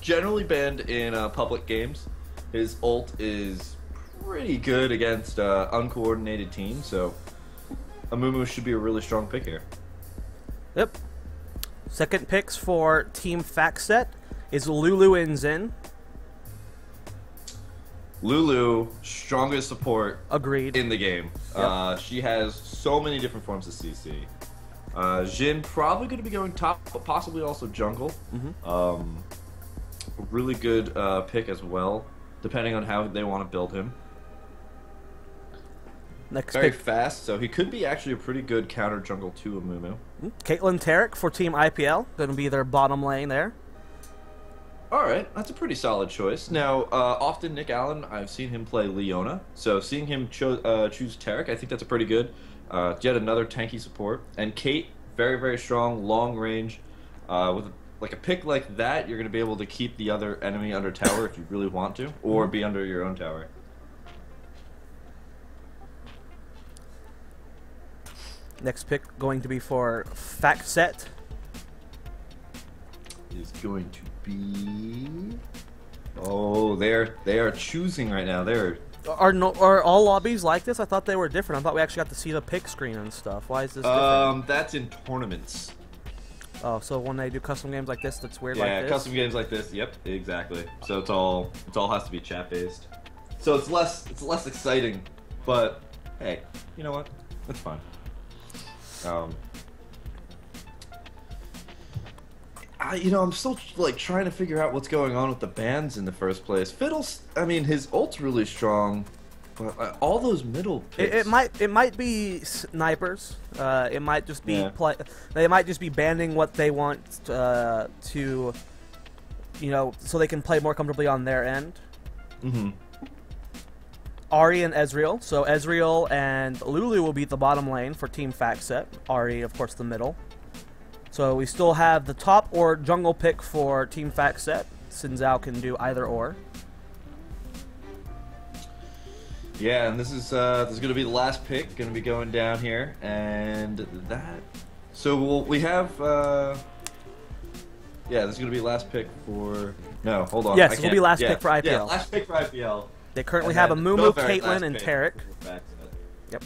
generally banned in public games. His ult is pretty good against uncoordinated teams, so Amumu should be a really strong pick here. Yep. Second picks for Team FactSet is Lulu and Zen. Lulu, strongest support Agreed. in the game. Yep. She has so many different forms of CC. Jhin probably going to be going top, but possibly also jungle. Really good pick as well, depending on how they want to build him. Next Very pick. fast, so he could be actually a pretty good counter jungle to Amumu. Caitlyn Tarek for Team IPL. Going to be their bottom lane there. Alright, that's a pretty solid choice. Now, often Nick Allen, I've seen him play Leona, so seeing him choose Tarek, I think that's a pretty good. Yet another tanky support. And Kate, very, very strong, long range. With like a pick like that, you're going to be able to keep the other enemy under tower if you really want to, or be under your own tower. Next pick going to be for FactSet. Is going to be... Oh, they are choosing right now. Are all lobbies like this? I thought they were different. I thought we actually got to see the pick screen and stuff. Why is this different? That's in tournaments. Oh, so when they do custom games like this, that's weird Yeah, like this? custom games like this. Yep, exactly. So it all has to be chat based. So it's less exciting, but hey, you know what? That's fine. I'm still like trying to figure out what's going on with the bans in the first place. Fiddle's, I mean, his ult's really strong, but all those middle picks. It might be snipers. It might just be Yeah. They might just be banning what they want to, so they can play more comfortably on their end. Ahri and Ezreal. So Ezreal and Lulu will be the bottom lane for Team FactSet. Ahri, of course, the middle. So we still have the top or jungle pick for Team FactSet. Xin Zhao can do either or. Yeah, and this is going to be the last pick, going to be going down here, and that. So we have. Yeah, this is going to be the last pick for. No, hold on. Yes, this will be last pick for IPL. Yeah, last pick for IPL. They currently have Amumu, Caitlyn, and Tarek. Yep.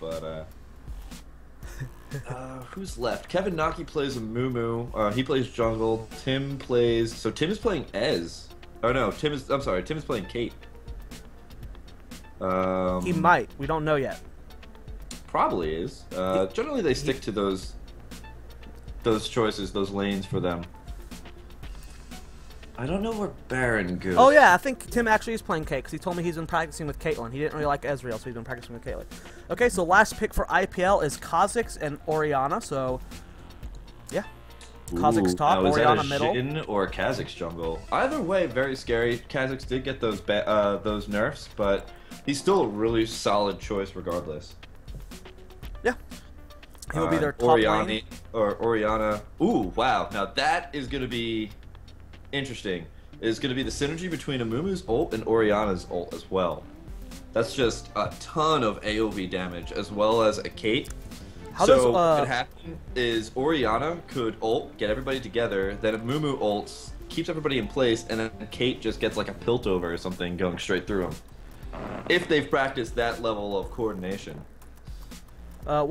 But who's left? Kevin Naki plays Amumu. He plays jungle. Tim plays. So Tim is playing Ez. Oh no, I'm sorry. Tim is playing Kate. He might. We don't know yet. Probably is. Generally, they stick to those choices, those lanes for them. I don't know where Baron goes. Oh yeah, I think Tim actually is playing Kate because he told me he's been practicing with Caitlyn. He didn't really like Ezreal, so he's been practicing with Caitlyn. Okay, so last pick for IPL is Kha'Zix and Orianna. So yeah, Kha'Zix top, Orianna middle. Jhin or Kha'Zix jungle. Either way, very scary. Kha'Zix did get those nerfs, but he's still a really solid choice regardless. Yeah, he will be their top lane. Or Orianna. Ooh, wow! Now that is going to be interesting. It's going to be the synergy between Amumu's ult and Orianna's ult as well. That's just a ton of AoE damage as well as a Kate. What could happen is Orianna could ult, get everybody together, then Amumu ults, keeps everybody in place, and then Kate just gets like a Piltover or something going straight through him. If they've practiced that level of coordination. I'm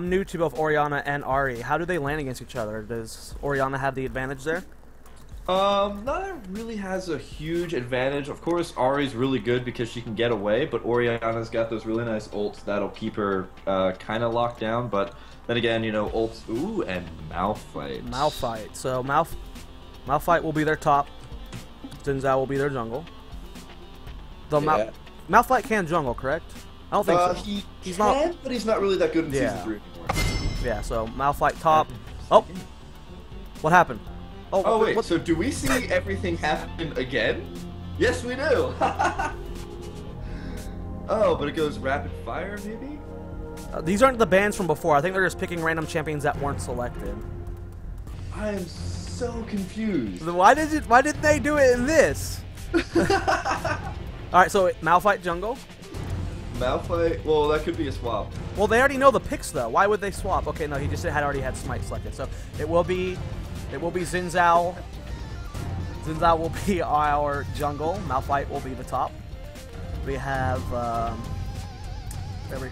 new to both Orianna and Ahri. How do they land against each other? Does Orianna have the advantage there? Nana really has a huge advantage. Of course, Ahri's really good because she can get away, but Orianna's got those really nice ults that'll keep her kind of locked down. But then again, ults. Ooh, and Malphite. Malphite. So Malphite will be their top. Xin Zhao will be their jungle. Malphite can jungle, correct? I don't think so. He's not, but he's not really that good in Season 3 anymore. Yeah, so Malphite top. Oh! What happened? Oh wait, so do we see everything happen again? Yes, we do! Oh, but it goes rapid fire, maybe? These aren't the bans from before. I think they're just picking random champions that weren't selected. I am so confused. Why didn't they do it in this? Alright, so Malphite jungle. Malphite. Well, that could be a swap. Well, they already know the picks though. Why would they swap? Okay, no, he just already had Smite selected. So it will be Xin Zhao. Xin Zhao will be our jungle. Malphite will be the top. We have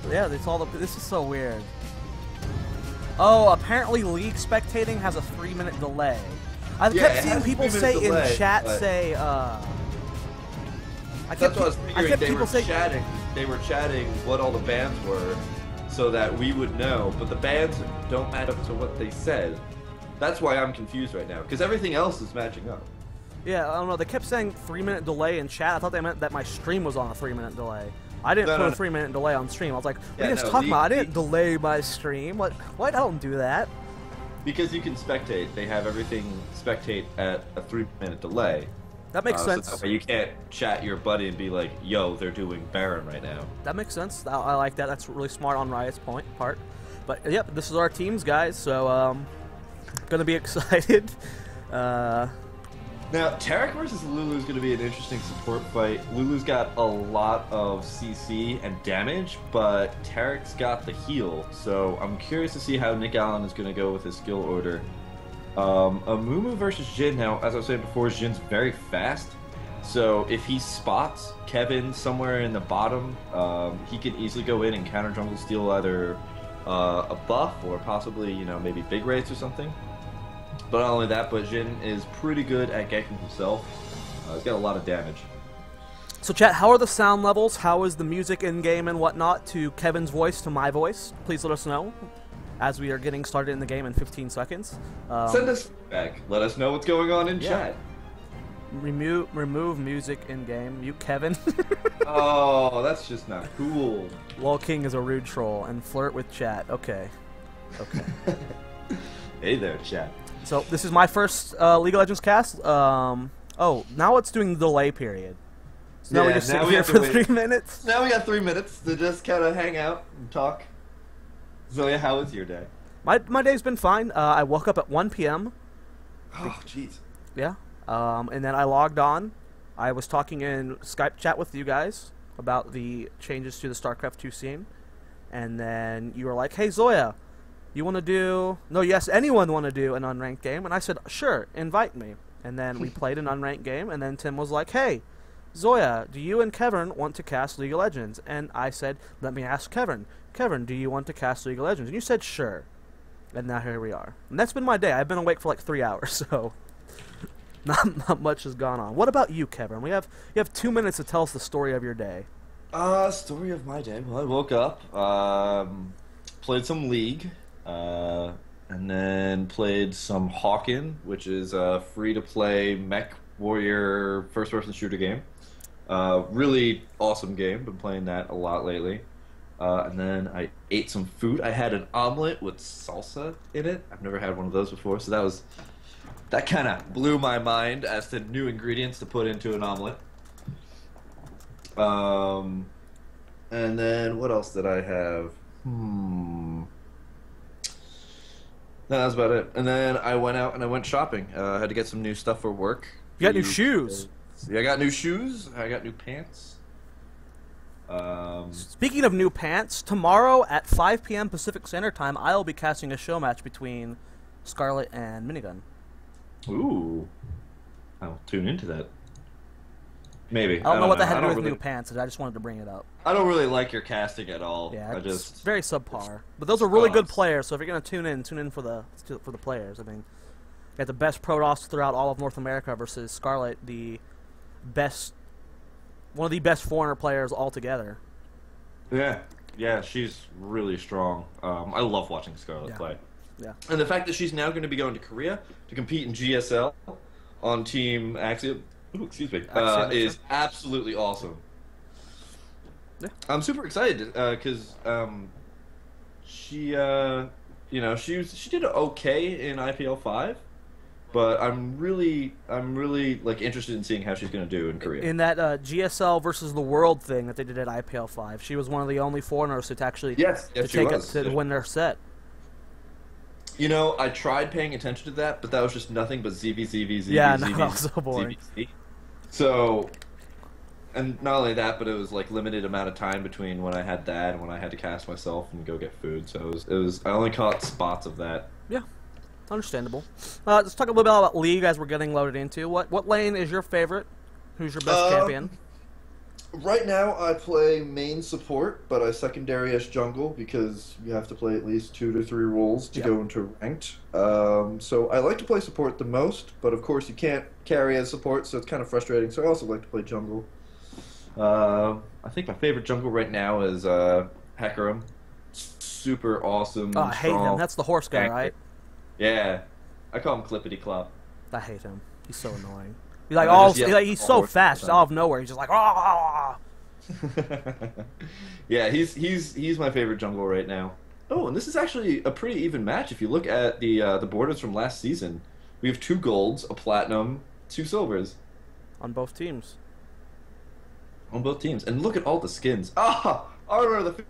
yeah, it's all the. This is so weird. Oh, apparently League spectating has a 3-minute delay. I kept seeing people say delay, in chat say. That's what I was figuring. They were chatting what all the bans were, so that we would know. But the bans don't add up to what they said. That's why I'm confused right now, because everything else is matching up. Yeah, I don't know. They kept saying 3-minute delay in chat. I thought they meant that my stream was on a 3-minute delay. I didn't put a 3-minute delay on stream. I was like, what are you guys talking about? I didn't delay my stream. What? I don't do that. Because you can spectate. They have everything spectate at a 3-minute delay. That makes sense. So you can't chat your buddy and be like, yo, they're doing Baron right now. That makes sense. I like that. That's really smart on Riot's part. But, yep, this is our teams, guys. So, gonna be excited. Now, Taric versus Lulu is going to be an interesting support fight. Lulu's got a lot of CC and damage, but Taric's got the heal. So I'm curious to see how Nick Allen is going to go with his skill order. Amumu versus Jhin. Now, as I was saying before, Jin's very fast. So if he spots Kevin somewhere in the bottom, he can easily go in and counter jungle steal either a buff or possibly, you know, maybe big rates or something. But not only that, but Jhin is pretty good at ganking himself. He's got a lot of damage. So chat, how are the sound levels? How is the music in-game and whatnot to Kevin's voice to my voice? Please let us know as we are getting started in the game in 15 seconds. Send us feedback. Let us know what's going on in chat. Remove music in-game. Mute Kevin. Oh, that's just not cool. Lol King is a rude troll and flirt with chat. Okay. Hey there, chat. So this is my first League of Legends cast. Oh, now it's doing the delay period. So now we just sit here for 3 minutes. Now we got 3 minutes to just kind of hang out and talk. Zoya, how was your day? My day's been fine. I woke up at 1 p.m. Oh, jeez. Yeah. And then I logged on. I was talking in Skype chat with you guys about the changes to the StarCraft 2 scene. And then you were like, hey, Zoya. You want to do... No, yes, anyone want to do an unranked game? And I said, sure, invite me. And then we played an unranked game, and then Tim was like, hey, Zoya, do you and Kevin want to cast League of Legends? And I said, let me ask Kevin. Kevin, do you want to cast League of Legends? And you said, sure. And now here we are. And that's been my day. I've been awake for like 3 hours, so... not much has gone on. What about you, Kevin? You have 2 minutes to tell us the story of your day. Story of my day. Well, I woke up, played some League... and then played some Hawken, which is a free-to-play mech warrior first-person shooter game. Really awesome game. Been playing that a lot lately. And then I ate some food. I had an omelet with salsa in it. I've never had one of those before, so that kind of blew my mind as to new ingredients to put into an omelet. And then what else did I have? No, that's about it. And then I went out and I went shopping. I had to get some new stuff for work. You got new shoes. Yeah, I got new shoes. I got new pants. Speaking of new pants, tomorrow at 5 p.m. Pacific Standard Time, I'll be casting a show match between Scarlet and Minigun. Ooh. I'll tune into that. Maybe. I don't know what that had to do with new pants. I just wanted to bring it up. I don't really like your casting at all. Yeah, it's very subpar. But those are really good players, so if you're going to tune in for the players. I mean, you got the best Protoss throughout all of North America versus Scarlet, one of the best foreigner players altogether. Yeah, she's really strong. I love watching Scarlet play. Yeah. And the fact that she's now going to be going to Korea to compete in GSL on Team Axiom, is absolutely awesome. Yeah. I'm super excited because she did okay in IPL 5, but I'm really like interested in seeing how she's going to do in Korea. In that GSL versus the world thing that they did at IPL 5, she was one of the only foreigners to actually to win their set. You know, I tried paying attention to that, but that was just nothing but ZV. Yeah, no, that was so boring. ZV. So, and not only that, but it was like limited amount of time between when I had that and when I had to cast myself and go get food. So it was I only caught spots of that. Yeah, understandable. Let's talk a little bit about League as we're getting loaded into. What lane is your favorite? Who's your best champion? Right now, I play main support, but I secondary as jungle because you have to play at least 2 to 3 roles to go into ranked. So I like to play support the most, but of course you can't carry as support, so it's kind of frustrating. So I also like to play jungle. I think my favorite jungle right now is Hecarim. Super awesome. Oh, I hate him. That's the horse guy, right? Yeah, I call him Clippity Clop. I hate him. He's so annoying. He's so fast, just out of nowhere. He's just like, ah. Yeah, he's my favorite jungle right now. Oh, and this is actually a pretty even match. If you look at the borders from last season, we have 2 golds, a platinum, 2 silvers on both teams. On both teams, and look at all the skins. Ah, Armor of the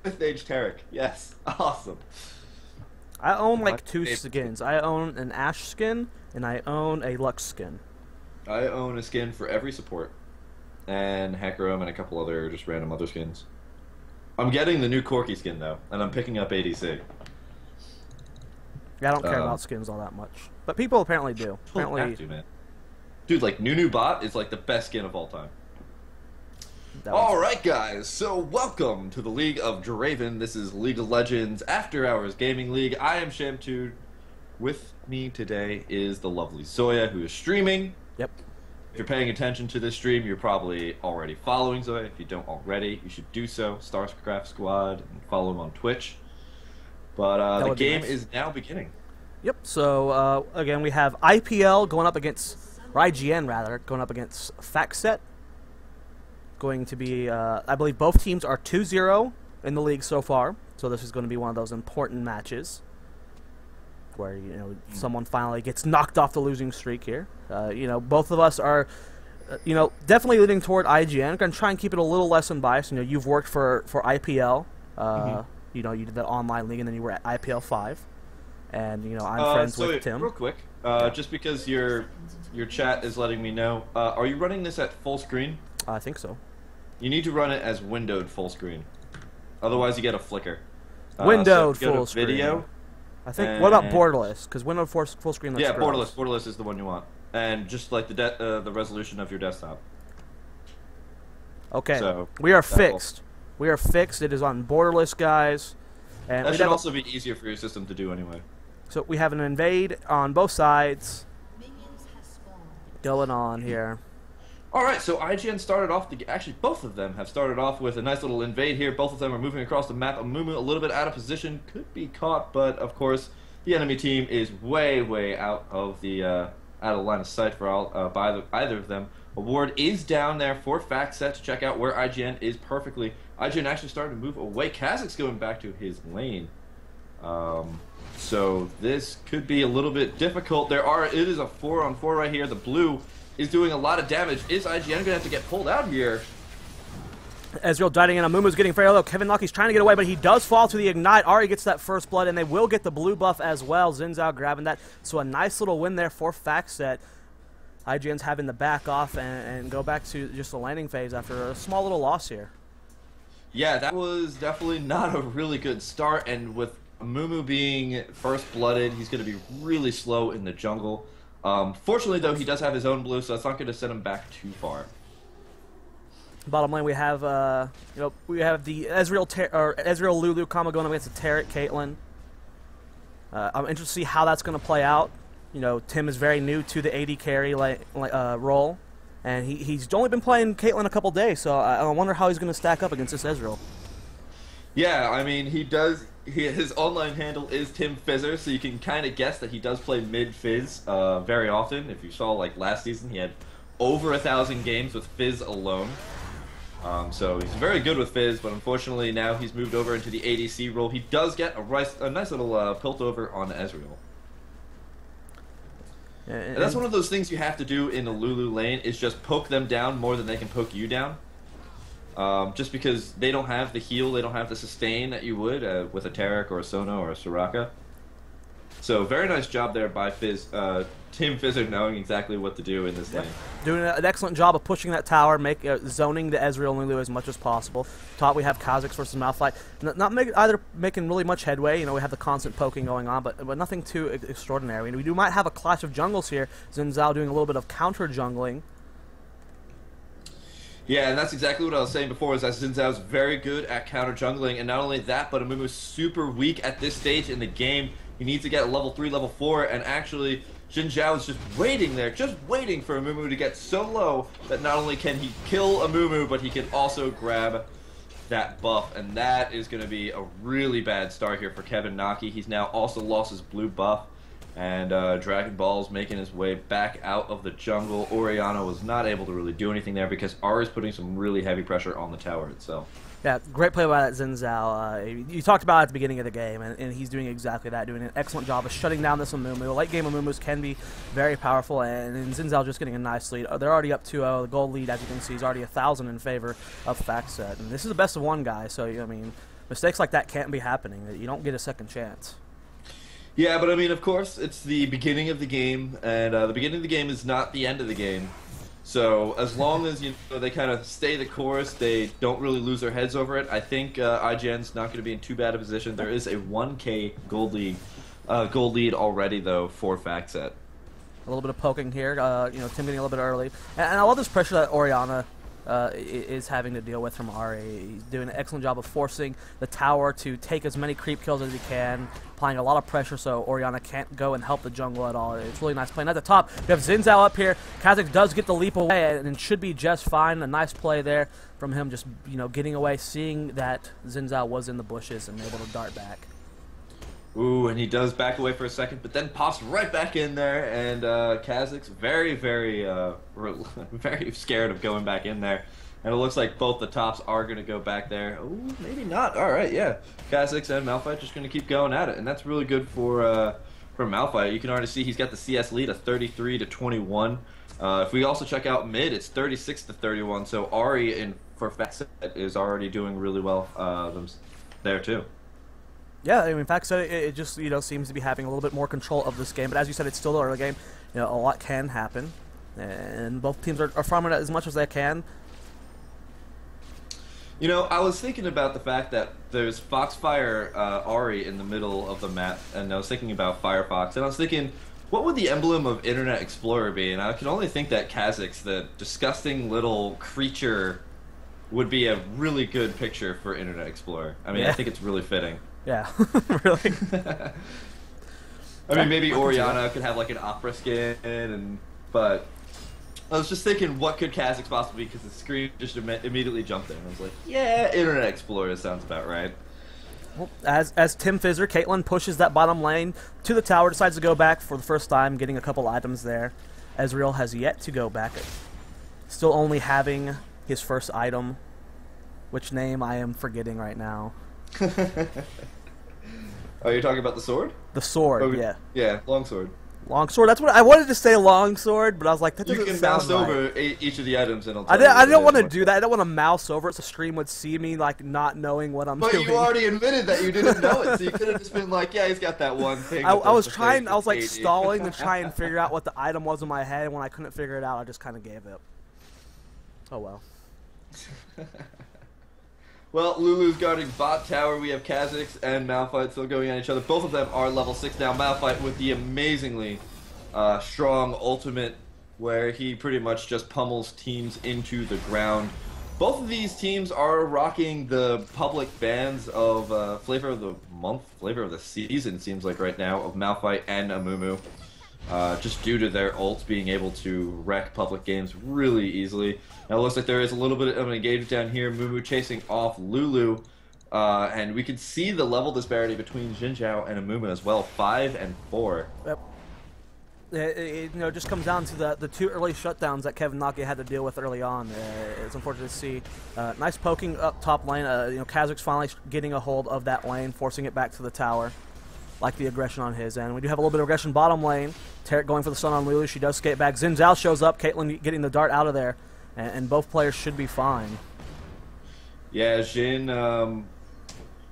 5th Age Taric. Yes, awesome. I own like 2 skins. I own an Ashe skin, and I own a Lux skin. I own a skin for every support, and Hecarim and a couple other just random other skins. I'm getting the new Corki skin though, and I'm picking up ADC. Yeah, I don't care about skins all that much, but people apparently do. Apparently, have to, man. Dude, like Nunu Bot is like the best skin of all time. All right, guys. So welcome to the League of Draven. This is League of Legends After Hours Gaming League. I am Schamtoo. With me today is the lovely Zoia, who is streaming. Yep. If you're paying attention to this stream, you're probably already following Zoia. If you don't already, you should do so. Starcraft Squad, and follow him on Twitch. But the game is now beginning. Yep. So again, we have IPL going up against, or IGN rather, going up against FactSet. Going to be, I believe both teams are 2-0 in the league so far. So this is going to be one of those important matches where, you know, someone finally gets knocked off the losing streak here. You know, both of us are, you know, definitely leaning toward IGN. I'm going to try and keep it a little less unbiased. You know, you've worked for IPL. You know, you did that online league, and then you were at IPL 5. And, you know, I'm friends with Tim. Real quick, just because your chat is letting me know, are you running this at full screen? I think so. You need to run it as windowed full screen. Otherwise, you get a flicker. Windowed so full screen. Video. I think. What about borderless? Because windowed full screen looks gross. Borderless. Borderless is the one you want, and just like the resolution of your desktop. Okay. So we are fixed. We are fixed. It is on borderless, guys. And that should also be easier for your system to do anyway. So we have an invade on both sides. Going on here. Alright, so IGN started off, actually both of them have started off with a nice little invade here. Both of them are moving across the map. Amumu a little bit out of position, could be caught, but of course the enemy team is way out of the line of sight for either of them. A ward is down there for FactSet to check out where IGN is perfectly. IGN actually started to move away. Kazak's going back to his lane. So this could be a little bit difficult. It is a 4-on-4 right here. The blue is doing a lot of damage. Is IGN going to have to get pulled out here? Ezreal diving in. Amumu's getting very low. Kevin Lucky's trying to get away, but he does fall to the Ignite. Ahri gets that first blood, and they will get the blue buff as well. Xin Zhao grabbing that. So a nice little win there for FactSet. IGN's having to back off and go back to just the landing phase after a small little loss here. Yeah, that was definitely not a really good start, and with Amumu being first-blooded, he's going to be really slow in the jungle. Fortunately, though, he does have his own blue, so it's not going to set him back too far. Bottom lane, we have you know, we have the Ezreal Lulu combo going up against the Taric Caitlyn. I'm interested to see how that's going to play out. You know, Tim is very new to the AD carry role, and he's only been playing Caitlyn a couple days, so I wonder how he's going to stack up against this Ezreal. Yeah, I mean, he does. His online handle is Tim Fizzer, so you can kind of guess that he does play mid-Fizz very often. If you saw, like, last season, he had over 1,000 games with Fizz alone. So he's very good with Fizz, but unfortunately now he's moved over into the ADC role. He does get a nice little pilt over on Ezreal. And that's one of those things you have to do in the Lulu lane, is just poke them down more than they can poke you down. Just because they don't have the heal, they don't have the sustain that you would with a Taric or a Sono or a Soraka. So very nice job there by Team Fizzard knowing exactly what to do in this lane. Doing an excellent job of pushing that tower, zoning the Ezreal and Lulu as much as possible. Top we have Kha'Zix versus Malphite. Not making really much headway. You know, we have the constant poking going on, but nothing too extraordinary. I mean, we might have a clash of jungles here. Xin Zhao doing a little bit of counter jungling. Yeah, and that's exactly what I was saying before, is that Xin Zhao is very good at counter jungling, and not only that, but Amumu's super weak at this stage in the game. He needs to get level 3, level 4, and actually Xin Zhao is just waiting there, just waiting for Amumu to get so low that not only can he kill Amumu, but he can also grab that buff, and that is going to be a really bad start here for Kevin Naki. He's now also lost his blue buff, and Dragon Ball's making his way back out of the jungle. Orianna was not able to really do anything there because Ari's putting some really heavy pressure on the tower itself. Yeah, great play by that Xin Zhao. You talked about it at the beginning of the game, and he's doing exactly that, doing an excellent job of shutting down this Amumu. Late game Amumus can be very powerful, and Xin Zhao just getting a nice lead. They're already up 2-0. The gold lead, as you can see, is already 1,000 in favor of FactSet. And this is the best of one guy, so, I mean, mistakes like that can't be happening. You don't get a second chance. Yeah, but I mean, of course, it's the beginning of the game, and the beginning of the game is not the end of the game. So as long as they kind of stay the course, they don't really lose their heads over it. I think IGN's not going to be in too bad a position. There is a 1K gold lead already though for FactSet. A little bit of poking here, Tim getting a little bit early, and I love this pressure that Orianna is having to deal with from Ari. He's doing an excellent job of forcing the tower to take as many creep kills as he can, applying a lot of pressure so Orianna can't go and help the jungle at all. It's really nice play. And at the top, we have Xin Zhao up here. Kha'Zix does get the leap away and should be just fine. A nice play there from him, just getting away, seeing that Xin Zhao was in the bushes and able to dart back. Ooh, and he does back away for a second, but then pops right back in there, and Kha'Zix very, very, very scared of going back in there. And it looks like both the tops are going to go back there. Ooh, maybe not. All right, yeah. Kha'Zix and Malphite just going to keep going at it, and that's really good for Malphite. You can already see he's got the CS lead of 33-21. If we also check out mid, it's 36-31. So Ari for FactSet is already doing really well there too. Yeah, I mean, FactSet, it just seems to be having a little bit more control of this game. But as you said, it's still the early game. A lot can happen, and both teams are farming it as much as they can. I was thinking about the fact that there's Foxfire Ari in the middle of the map, and I was thinking about Firefox, and I was thinking, what would the emblem of Internet Explorer be? And I can only think that Kha'Zix, the disgusting little creature, would be a really good picture for Internet Explorer. I mean, yeah. I think it's really fitting. Yeah, really. I mean, maybe Orianna could have like an opera skin, but I was just thinking, what could Kha'Zix possibly be? Because the screen just immediately jumped there, and I was like, yeah, Internet Explorer sounds about right. Well, as Tim Fizzer, Caitlyn pushes that bottom lane to the tower, decides to go back for the first time, getting a couple items there. Ezreal has yet to go back, still only having his first item, which name I am forgetting right now. Oh, you're talking about the sword? The sword, yeah. Yeah, longsword. Longsword. That's what I wanted to say. Longsword, but I was like, that doesn't sound right. You can mouse over each of the items, and I don't want to do that. I don't want to mouse over it, so stream would see me like not knowing what I'm doing. But you already admitted that you didn't know it, so you could have just been like, yeah, he's got that one thing. I was trying. I was like stalling to try and figure out what the item was in my head, and when I couldn't figure it out, I just kind of gave up. Oh well. Well, Lulu's guarding bot tower. We have Kha'Zix and Malphite still going at each other. Both of them are level 6 now. Malphite with the amazingly strong ultimate where he pretty much just pummels teams into the ground. Both of these teams are rocking the public bans of Flavor of the Month, Flavor of the Season, seems like right now, of Malphite and Amumu. Just due to their ults being able to wreck public games really easily. Now it looks like there is a little bit of an engagement down here. Mumu chasing off Lulu. And we can see the level disparity between Xin Zhao and Amumu as well. 5 and 4. Yep. It just comes down to the two early shutdowns that Kevin Naki had to deal with early on. It's unfortunate to see. Nice poking up top lane. Kha'Zix finally getting a hold of that lane, forcing it back to the tower. Like the aggression on his end. We do have a little bit of aggression bottom lane. Tarek going for the stun on Lulu. She does skate back. Xin Zhao shows up. Caitlyn getting the dart out of there. And both players should be fine. Yeah, Jin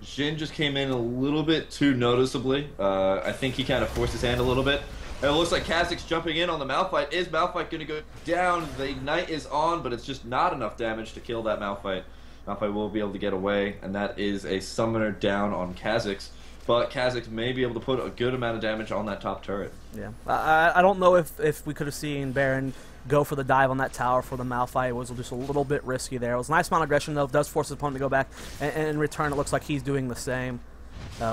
Jin just came in a little bit too noticeably. I think he kind of forced his hand a little bit. And it looks like Kha'Zix's jumping in on the Malphite. Is Malphite going to go down? The Ignite is on, but it's just not enough damage to kill that Malphite. Malphite will be able to get away, and that is a summoner down on Kha'Zix. But Kha'Zix may be able to put a good amount of damage on that top turret. Yeah, I don't know if we could have seen Baron go for the dive on that tower for the Malphite. It was just a little bit risky there. It was a nice amount of aggression, though. It does force his opponent to go back, and in return, it looks like he's doing the same.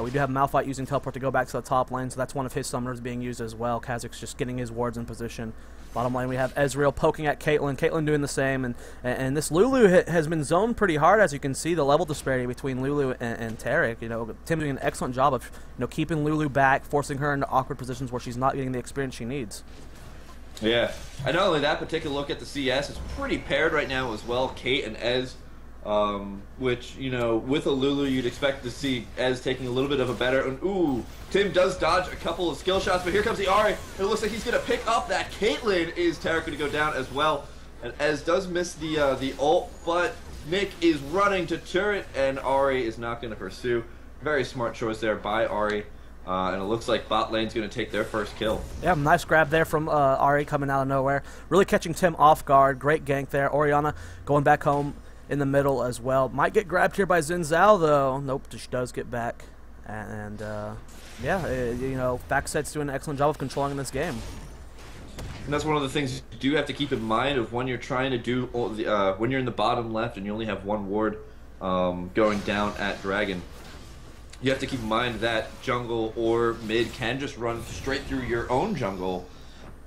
We do have Malphite using teleport to go back to the top lane, so that's one of his summoners being used as well. Kha'Zix just getting his wards in position. Bottom lane, we have Ezreal poking at Caitlyn. Caitlyn doing the same, and this Lulu has been zoned pretty hard, as you can see, the level disparity between Lulu and Taric. You know, Tim doing an excellent job of keeping Lulu back, forcing her into awkward positions where she's not getting the experience she needs. Yeah, and not only that, but take a look at the CS. It's pretty paired right now as well, Kate and Ez. Which, with a Lulu, you'd expect to see Ez taking a little bit of a better. And ooh, Tim does dodge a couple of skill shots, but here comes the Ahri. And it looks like he's going to pick up that Caitlyn. Is Taric going to go down as well? And Ez does miss the ult, but Nick is running to turret, and Ahri is not going to pursue. Very smart choice there by Ahri. And it looks like bot lane's going to take their first kill. Yeah, nice grab there from Ahri coming out of nowhere. Really catching Tim off guard. Great gank there. Orianna going back home in the middle as well. Might get grabbed here by Xin Zhao, though. Nope, she does get back. And, yeah, FactSet's doing an excellent job of controlling this game. And that's one of the things you do have to keep in mind of when you're trying to do, when you're in the bottom left and you only have one ward going down at Dragon. You have to keep in mind that jungle or mid can just run straight through your own jungle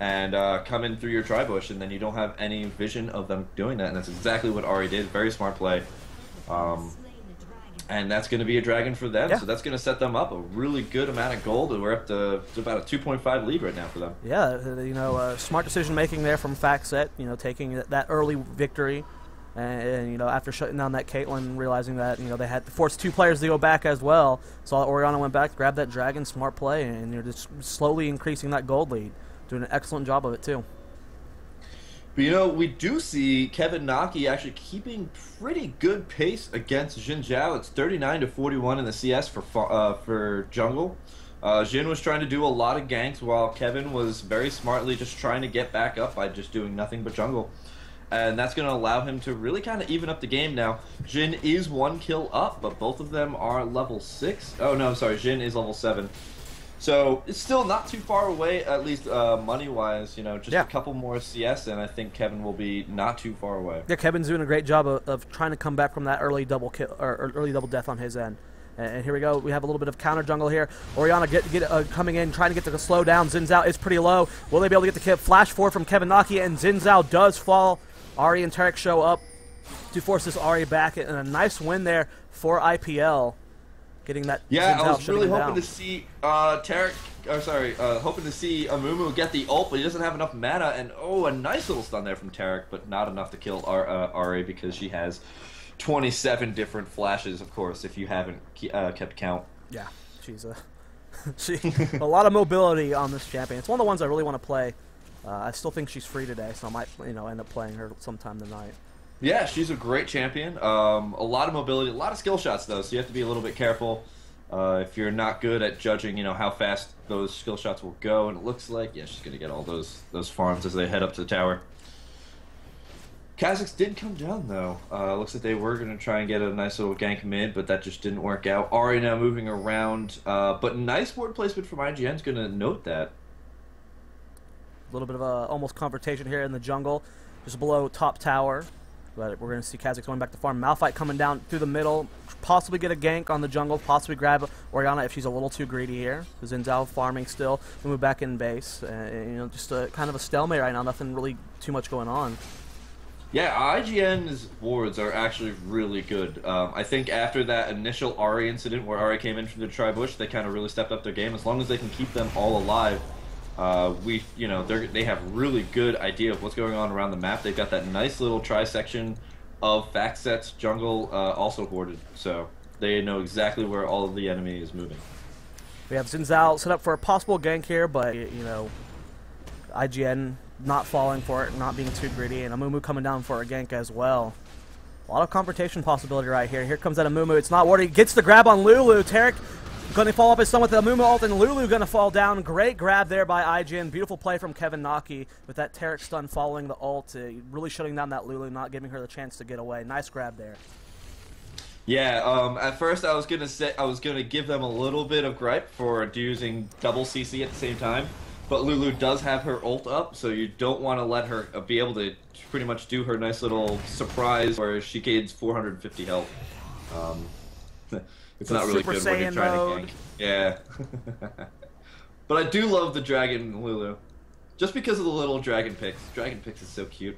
and come in through your tribush, and then you don't have any vision of them doing that, and that's exactly what Ahri did. Very smart play. And that's going to be a dragon for them, so that's going to set them up a really good amount of gold, and we're up to about a 2.5 lead right now for them. Yeah, smart decision making there from FactSet, taking that early victory, and after shutting down that Caitlyn, realizing that they had to force two players to go back as well. Saw Orianna went back, grabbed that dragon, smart play, and you're just slowly increasing that gold lead. Doing an excellent job of it, too. But, we do see Kevin Naki actually keeping pretty good pace against Xin Zhao. It's 39-41 in the CS for jungle. Xin was trying to do a lot of ganks, while Kevin was very smartly just trying to get back up by just doing nothing but jungle. And that's going to allow him to really kind of even up the game now. Xin is 1 kill up, but both of them are level 6. Oh, no, I'm sorry. Xin is level 7. So it's still not too far away, at least money-wise. Just a couple more CS, and I think Kevin will be not too far away. Yeah, Kevin's doing a great job of trying to come back from that early double kill or early double death on his end. And here we go. We have a little bit of counter jungle here. Orianna coming in, trying to get the slow down. Xin Zhao is pretty low. Will they be able to get the kill? Flash forward from Kevin Naki, and Xin Zhao does fall. Ahri and Taric show up to force this Ahri back, and a nice win there for IPL. Getting that. Yeah, I was really hoping to see hoping to see Amumu get the ult, but he doesn't have enough mana. And a nice little stun there from Taric, but not enough to kill Ahri because she has 27 different flashes. Of course, if you haven't kept count. Yeah, she's a lot of mobility on this champion. It's one of the ones I really want to play. I still think she's free today, so I might end up playing her sometime tonight. Yeah, she's a great champion. A lot of mobility, a lot of skill shots, though, so you have to be a little bit careful if you're not good at judging, how fast those skill shots will go. And it looks like, yeah, she's going to get all those farms as they head up to the tower. Kha'Zix did come down, though. Looks like they were going to try and get a nice little gank mid, but that just didn't work out. Ahri now moving around, but nice ward placement from IGN's going to note that. A little bit of a almost confrontation here in the jungle, just below top tower. But we're going to see Kha'Zix going back to farm. Malphite coming down through the middle, possibly get a gank on the jungle, possibly grab Orianna if she's a little too greedy here. Xin Zhao farming still. We move back in base. Just kind of a stalemate right now. Nothing really too much going on. Yeah, IGN's wards are actually really good. I think after that initial Ahri incident where Ahri came in from the tri-bush, they kind of really stepped up their game. As long as they can keep them all alive, they have really good idea of what's going on around the map. They've got that nice little tri-section of FactSet's jungle also hoarded, so they know exactly where all of the enemy is moving. We have Xin Zhao set up for a possible gank here, but IGN not falling for it, not being too greedy, and Amumu coming down for a gank as well. A lot of confrontation possibility right here. Here comes that Amumu. It's not working. Gets the grab on Lulu. Tarek going to follow up his stun with the Amumu ult, and Lulu going to fall down. Great grab there by IGN. Beautiful play from Kevin Naki with that Tarek stun following the ult. Really shutting down that Lulu, not giving her the chance to get away. Nice grab there. Yeah, at first I was gonna give them a little bit of gripe for using double CC at the same time, but Lulu does have her ult up, so you don't want to let her be able to pretty much do her nice little surprise where she gains 450 health. It's not really good when you're trying to gank. Yeah. But I do love the dragon Lulu, just because of the little dragon picks. Dragon picks is so cute.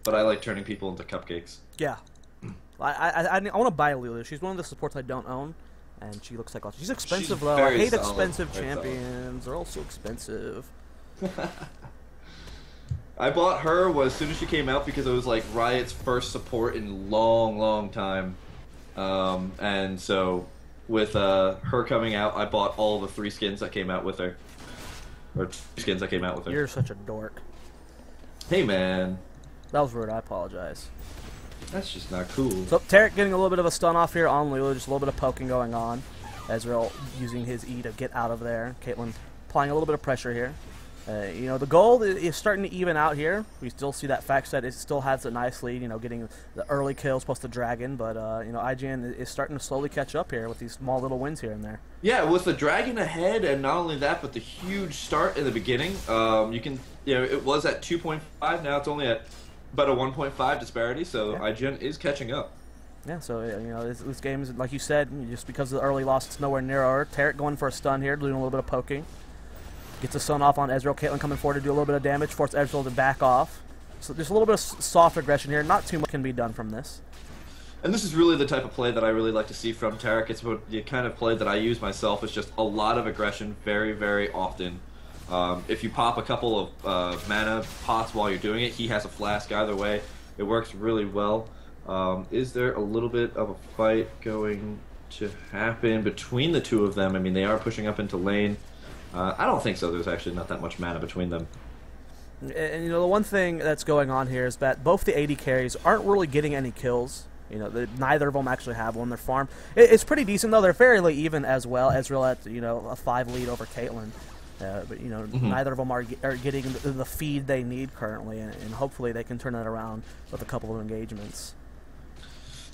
But I like turning people into cupcakes. Yeah. I want to buy Lulu. She's one of the supports I don't own, and she looks like she's expensive though. I hate expensive champions. They're all so expensive. I bought her as soon as she came out because it was like Riot's first support in a long, long time. And so with her coming out, I bought all the 3 skins that came out with her. Or 2 skins that came out with her. You're such a dork. Hey man. That was rude, I apologize. That's just not cool. So Tarek getting a little bit of a stun off here on Lulu, just a little bit of poking going on. Ezreal using his E to get out of there. Caitlyn applying a little bit of pressure here. You know, the goal is starting to even out here. We still see that FactSet it still has a nice lead, you know, getting the early kills plus the dragon, but you know, IGN is starting to slowly catch up here with these small little wins here and there. Yeah, with the dragon ahead, and not only that, but the huge start in the beginning. You know, it was at 2.5, now it's only at about a 1.5 disparity, so yeah. IGN is catching up. Yeah, so, you know, this game is, like you said, just because of the early loss, it's nowhere near over. Tarek going for a stun here, doing a little bit of poking. Gets a stun off on Ezreal. Caitlyn coming forward to do a little bit of damage, force Ezreal to back off. So just a little bit of soft aggression here. Not too much can be done from this. And this is really the type of play that I really like to see from Tarek. It's the kind of play that I use myself. It's just a lot of aggression very, very often. If you pop a couple of mana pots while you're doing it, he has a flask either way. It works really well. Is there a little bit of a fight going to happen between the two of them? I mean, they are pushing up into lane. I don't think so. There's actually not that much mana between them. And you know, the one thing that's going on here is that both the AD carries aren't really getting any kills. You know, neither of them actually have one. Their farm, it's pretty decent though. They're fairly even as well. Ezreal at, you know, a 5 lead over Caitlyn. But you know, neither of them are getting the feed they need currently, and hopefully they can turn that around with a couple of engagements.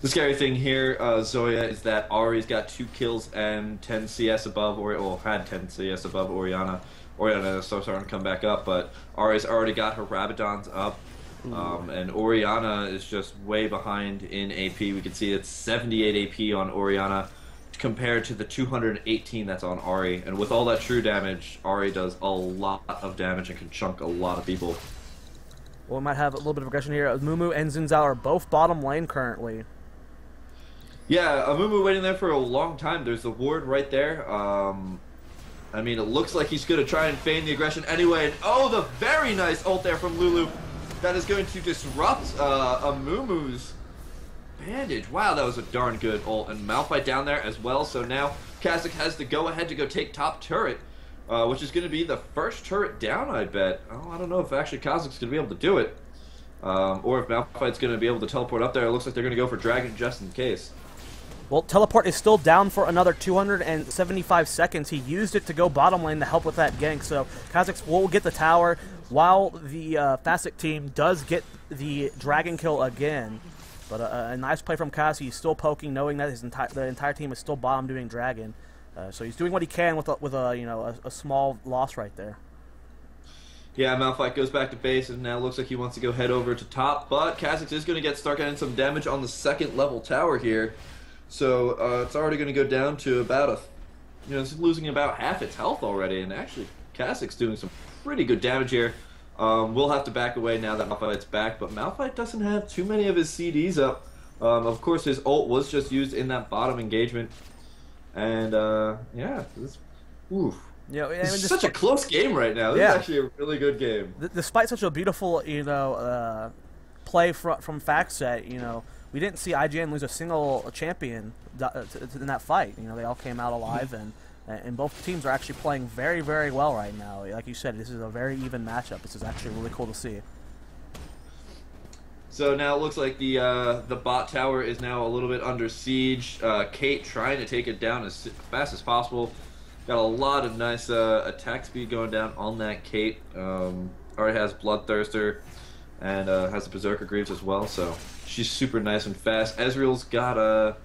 The scary thing here, Zoya, is that Ahri's got 2 kills and 10 CS above, or had 10 CS above Orianna. Orianna is still starting to come back up, but Ahri's already got her Rabadons up, and Orianna is just way behind in AP. We can see it's 78 AP on Orianna compared to the 218 that's on Ahri, and with all that true damage, Ahri does a lot of damage and can chunk a lot of people. Well, we might have a little bit of aggression here. Amumu and Xin Zhao are both bottom lane currently. Yeah, Amumu waiting there for a long time. There's the ward right there. I mean, it looks like he's going to try and feign the aggression anyway. And oh, the very nice ult there from Lulu. That is going to disrupt Amumu's bandage. Wow, that was a darn good ult. And Malphite down there as well. So now Kha'Zix has to go ahead to go take top turret, which is going to be the first turret down, I bet. Oh, I don't know if actually Kha'Zix is going to be able to do it. Or if Malphite's going to be able to teleport up there. It looks like they're going to go for Dragon just in case. Well, teleport is still down for another 275 seconds. He used it to go bottom lane to help with that gank. So Kha'Zix will get the tower while the FactSet team does get the dragon kill again. But a nice play from Kha'Zix. He's still poking, knowing that the entire team is still bottom doing dragon. So he's doing what he can with a you know, a small loss right there. Yeah, Malphite goes back to base, and now looks like he wants to go head over to top. But Kha'Zix is going to start getting some damage on the 2nd level tower here. So it's already going to go down to about it's losing about half its health already, and actually Kha'Zix doing some pretty good damage here. We'll have to back away now that Malphite's back, but Malphite doesn't have too many of his CDs up. Of course, his ult was just used in that bottom engagement, and yeah, oof. You know, it's such a close game right now. This is actually a really good game. Despite such a beautiful, play from FactSet, we didn't see IGN lose a single champion in that fight. You know, they all came out alive, and both teams are actually playing very, very well right now. Like you said, this is a very even matchup. This is actually really cool to see. So now it looks like the bot tower is now a little bit under siege. Kate trying to take it down as fast as possible. Got a lot of nice attack speed going down on that Kate. Already has Bloodthirster and has the Berserker Greaves as well, so she's super nice and fast. Ezreal's got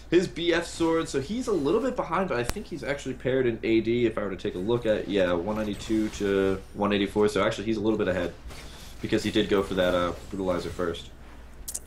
his BF sword, so he's a little bit behind, but I think he's actually paired in AD if I were to take a look at, yeah, 192 to 184, so actually he's a little bit ahead because he did go for that Brutalizer first.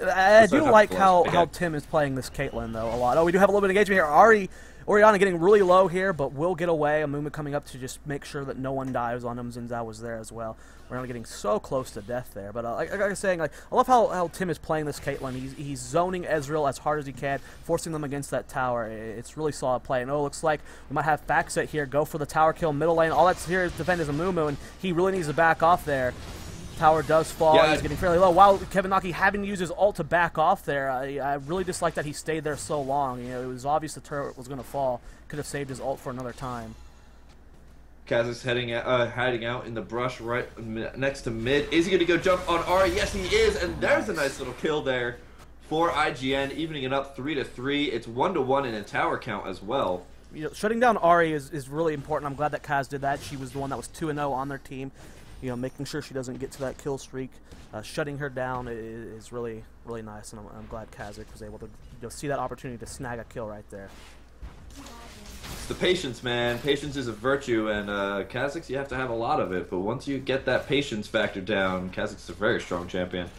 I do like how Tim is playing this Caitlyn, though, a lot. Oh, we do have a little bit of engagement here. Orianna getting really low here, but will get away. Amumu coming up to just make sure that no one dives on him. Xin Zhao was there as well. Orianna getting so close to death there. But like I was saying, like, I love how Tim is playing this Caitlyn. He's zoning Ezreal as hard as he can, forcing them against that tower. It's really solid play. And it looks like we might have FactSet here go for the tower kill middle lane. All that's here is defend is Amumu, and he really needs to back off there. Tower does fall. Yeah. He's getting fairly low. While Kevin Naki having to use his ult to back off there, I really dislike that he stayed there so long. You know, it was obvious the turret was going to fall. Could have saved his ult for another time. Kaz is hiding out in the brush right next to mid. Is he going to go jump on Ahri? Yes, he is, and there's a nice little kill there for IGN, evening it up 3-3. It's 1-1 in a tower count as well. You know, shutting down Ahri is really important. I'm glad that Kaz did that. She was the one that was 2-0 on their team. You know, making sure she doesn't get to that kill streak, shutting her down is really, really nice, and I'm glad Kazakh was able to see that opportunity to snag a kill right there. It's the patience, man. Patience is a virtue, and Kazakhs, you have to have a lot of it, but once you get that patience factor down, Kazakh's a very strong champion.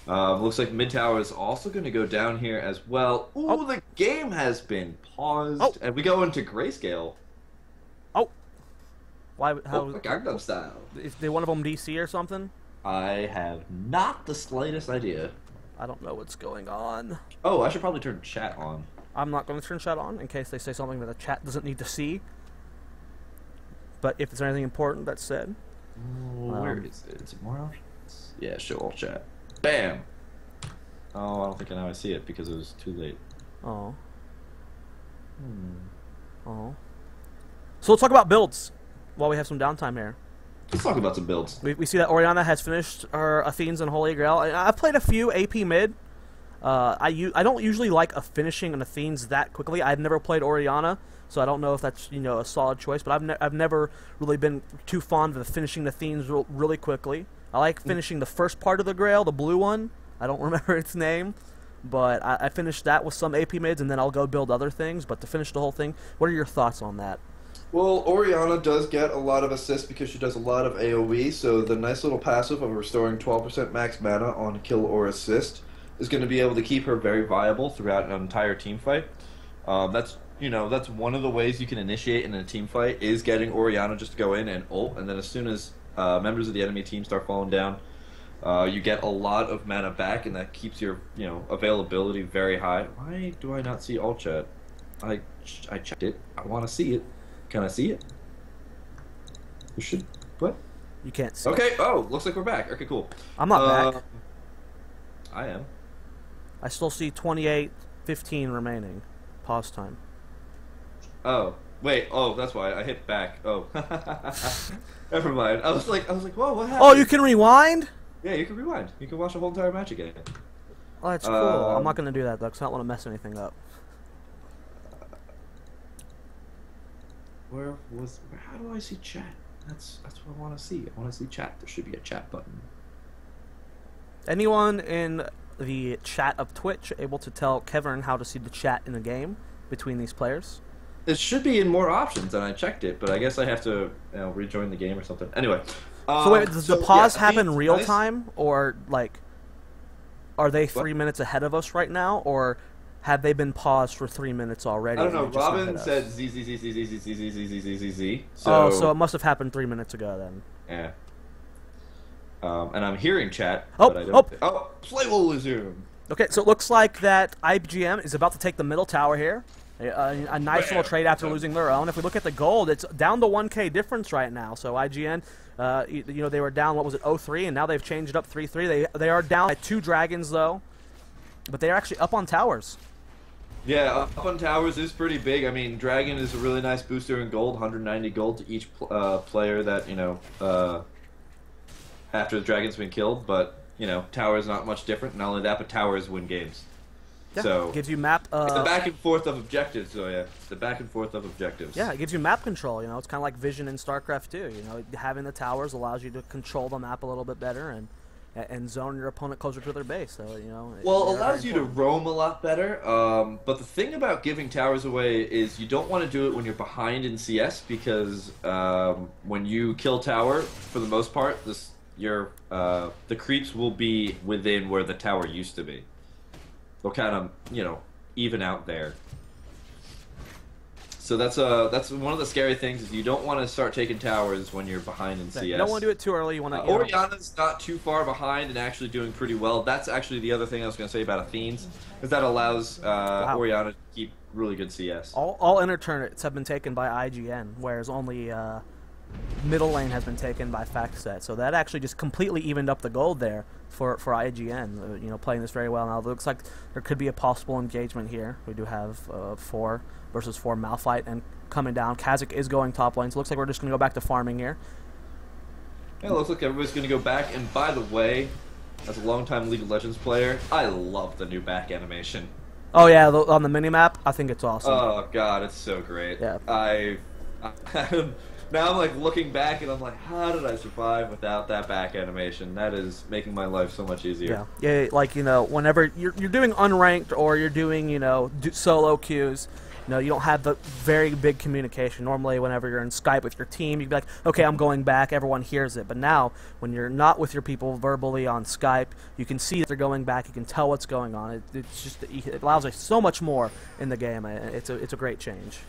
Looks like mid tower is also going to go down here as well. Ooh, oh. The game has been paused, and we go into grayscale. Oh. Why? How? Gangnam Style. Is they one of them DC or something? I have not the slightest idea. I don't know what's going on. Oh, I should probably turn chat on. I'm not going to turn chat on in case they say something that the chat doesn't need to see. But if there's anything important that's said. Where is it? Is it more options? Yeah, show all chat. Bam! Oh, I don't think now I see it because it was too late. Oh. Oh. So let's talk about builds while we have some downtime here. Let's talk about some builds. We see that Orianna has finished her Athenes and Holy Grail. I've played a few AP mid. I don't usually like finishing an Athenes that quickly. I've never played Orianna, so I don't know if that's, you know, a solid choice. But I've never really been too fond of finishing the Athenes really quickly. I like finishing the first part of the Grail, the blue one. I don't remember its name, but I finished that with some AP mids, and then I'll go build other things. But to finish the whole thing, what are your thoughts on that? Well, Orianna does get a lot of assists because she does a lot of AoE, so the nice little passive of restoring 12% max mana on kill or assist is going to be able to keep her very viable throughout an entire team fight. That's one of the ways you can initiate in a team fight is getting Orianna just to go in and ult, and then as soon as members of the enemy team start falling down, you get a lot of mana back, and that keeps your availability very high. Why do I not see ult chat? I checked it. I want to see it. Can I see it? You should. What? You can't see. Okay. Oh, looks like we're back. Okay, cool. I'm not back. I am. I still see 28:15 remaining. Pause time. Oh, wait. Oh, that's why I hit back. Oh, never mind. I was like, whoa, what happened? Oh, you can rewind? Yeah, you can rewind. You can watch the whole entire match again. Oh, that's cool. I'm not gonna do that though, because I don't want to mess anything up. How do I see chat? That's what I want to see. I want to see chat. There should be a chat button. Anyone in the chat of Twitch able to tell Kevin how to see the chat in the game between these players? It should be in more options, and I checked it, but I guess I have to rejoin the game or something. Anyway. So wait, does the pause happen real time, or like, are they 3 minutes ahead of us right now, or have they been paused for 3 minutes already? I don't know. Robin said Z. Oh, so it must have happened 3 minutes ago then. Yeah. And I'm hearing chat. But I don't play will resume. Okay, so it looks like that IGM is about to take the middle tower here. A nice little trade after losing their own. If we look at the gold, it's down to 1K difference right now. So IGN, they were down, what was it, 0-3, and now they've changed it up 3-3. They are down at 2 dragons though, but they are actually up on towers. Yeah, up on towers is pretty big. I mean, Dragon is a really nice booster in gold, 190 gold to each player that, after the Dragon's been killed. But you know, towers not much different. Not only that, but towers win games. Yeah, So gives you map. it's the back and forth of objectives, Zoya. It's the back and forth of objectives. Yeah, it gives you map control. You know, it's kind of like Vision in StarCraft 2. You know, having the towers allows you to control the map a little bit better and zone your opponent closer to their base. So you know. Well, it allows you to roam a lot better. But the thing about giving towers away is you don't want to do it when you're behind in CS because when you kill tower, for the most part, the creeps will be within where the tower used to be. They'll kind of, you know, even out there. So that's one of the scary things is you don't want to start taking towers when you're behind in CS. You don't want to do it too early. You want to. Oriana's not too far behind and actually doing pretty well. That's actually the other thing I was going to say about Athene's, is that allows Oriana to keep really good CS. All inner turrets have been taken by IGN, whereas only middle lane has been taken by FactSet. So that actually just completely evened up the gold there for IGN. You know, playing this very well now. It looks like there could be a possible engagement here. We do have 4 versus 4 Malphite and coming down. Kha'Zix is going top lane, so it looks like we're just going to go back to farming here. Yeah, it looks like everybody's going to go back. And by the way, as a longtime League of Legends player, I love the new back animation. Oh yeah, on the minimap, I think it's awesome. Oh god, it's so great. Yeah. Now I'm like looking back and I'm like, how did I survive without that back animation? That is making my life so much easier. Yeah, like, you know, whenever you're doing unranked or you're doing, you know, solo queues, you know, you don't have the very big communication. Normally, whenever you're in Skype with your team, you'd be like, okay, I'm going back, everyone hears it. But now, when you're not with your people verbally on Skype, you can see that they're going back, you can tell what's going on. It allows us so much more in the game. It's a great change.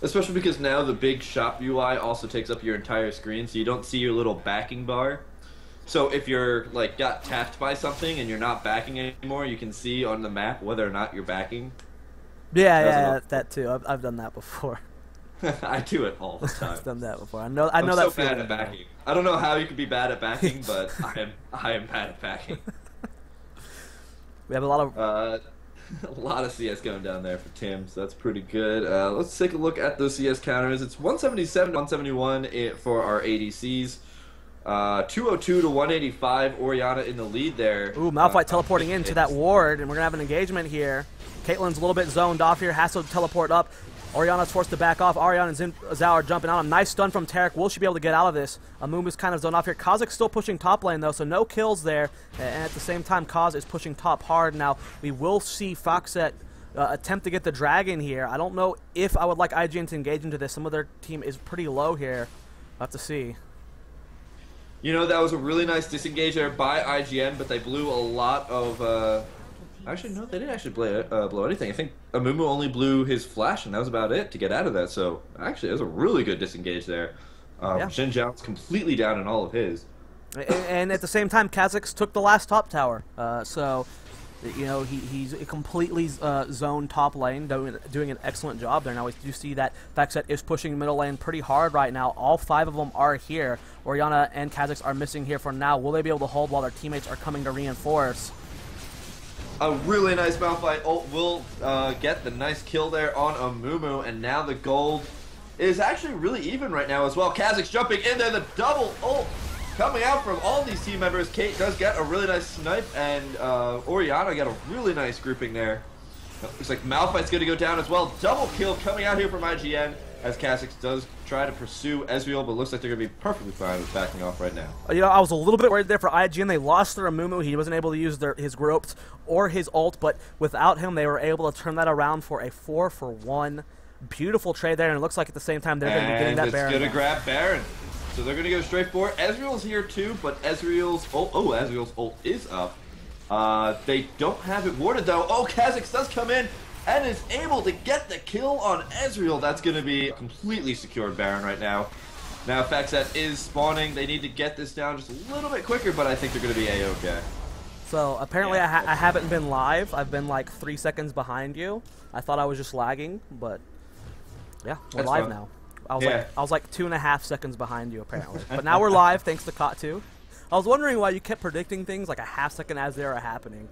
Especially because now the big shop UI also takes up your entire screen, so you don't see your little backing bar. So if you're like got tapped by something and you're not backing anymore, you can see on the map whether or not you're backing. Yeah, that too. I've done that before. I do it all the time. I've done that before. I know I'm that so bad at backing. I don't know how you can be bad at backing, but I am bad at backing. We have a lot of a lot of CS going down there for Tim, so that's pretty good. Let's take a look at those CS counters. It's 177 to 171 for our ADCs. 202 to 185. Oriana in the lead there. Ooh, Malphite teleporting into that ward, and we're gonna have an engagement here. Caitlyn's a little bit zoned off here, has to teleport up. Oriana's forced to back off. Ariana and Zhao are jumping out. A nice stun from Tarek. Will she be able to get out of this? Amumu's kind of zoned off here. Kha'Zix still pushing top lane, though, so no kills there. And at the same time, Kaz is pushing top hard. Now, we will see FactSet attempt to get the dragon here. I don't know if I would like IGN to engage into this. Some of their team is pretty low here. We'll have to see. You know, that was a really nice disengage there by IGN, but they blew a lot of... Actually, no, they didn't actually blow anything. I think Amumu only blew his flash, and that was about it to get out of that. So, actually, it was a really good disengage there. Xin Zhao's completely down in all of his. And at the same time, Kha'Zix took the last top tower. So, you know, he's completely zoned top lane, doing an excellent job there. Now, we do see that FactSet is pushing middle lane pretty hard right now. All 5 of them are here. Oriana and Kha'Zix are missing here for now. Will they be able to hold while their teammates are coming to reinforce? A really nice Malphite ult will get the nice kill there on Amumu, and now the gold is actually really even right now as well. Kha'Zix jumping in there, the double ult coming out from all these team members. Kate does get a really nice snipe, and Oriana got a really nice grouping there. Looks like Malphite's going to go down as well. Double kill coming out here from IGN as Kha'Zix does try to pursue Ezreal, but looks like they're going to be perfectly fine with backing off right now. You know, I was a little bit worried there for IGN. They lost their Amumu. He wasn't able to use his ropes or his ult, but without him, they were able to turn that around for a 4-for-1. Beautiful trade there, and it looks like at the same time they're going to be getting that Baron. And it's going to grab Baron. So they're going to go straight for it. Ezreal's here too, but Ezreal's ult is up. They don't have it warded though. Oh, Kha'Zix does come in and is able to get the kill on Ezreal. That's going to be a completely secured Baron right now. Now FactSet is spawning. They need to get this down just a little bit quicker, but I think they're going to be A-okay. So apparently I haven't been live. I've been like 3 seconds behind you. I thought I was just lagging, but yeah, we're live fun. now. I was like 2.5 seconds behind you apparently, but now we're live thanks to Cot2. I was wondering why you kept predicting things like a half second as they were happening.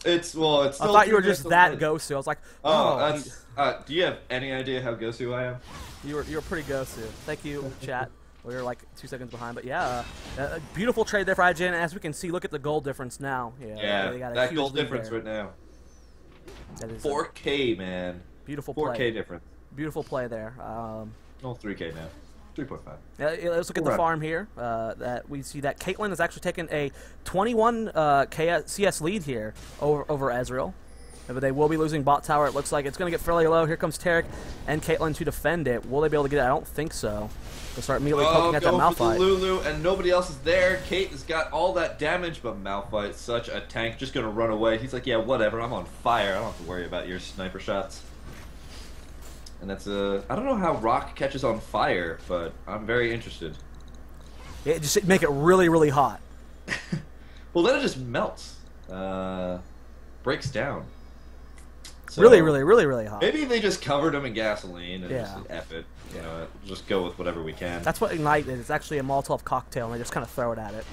It's still I thought you were just that Gosu. I was like, do you have any idea how Gosu I am? You're pretty Gosu. Thank you, chat. We were like 2 seconds behind, but yeah, a beautiful trade there for IGN. As we can see, look at the goal difference now. Yeah, they got a that huge goal lead difference there. right now. That is 4K, man. Beautiful 4K play. difference. Beautiful play there. Oh, 3K now. 3.5. Let's look at the farm here. That we see that Caitlyn has actually taken a 21 CS lead here over Ezreal. But they will be losing bot tower. It looks like it's going to get fairly low. Here comes Tarek and Caitlyn to defend it. Will they be able to get it? I don't think so. They'll start immediately poking at that Malphite. For the Lulu, and nobody else is there. Kate has got all that damage, but Malphite, such a tank, just going to run away. He's like, yeah, whatever. I'm on fire. I don't have to worry about your sniper shots. And that's I don't know how rock catches on fire, but I'm very interested. Yeah, just make it really, really hot. Well, then it just melts. Breaks down. So really, really, really, really hot. Maybe they just covered them in gasoline and Yeah. just F it. You know, just go with whatever we can. That's what Ignite is. It's actually a Molotov cocktail, and they just kind of throw it at it.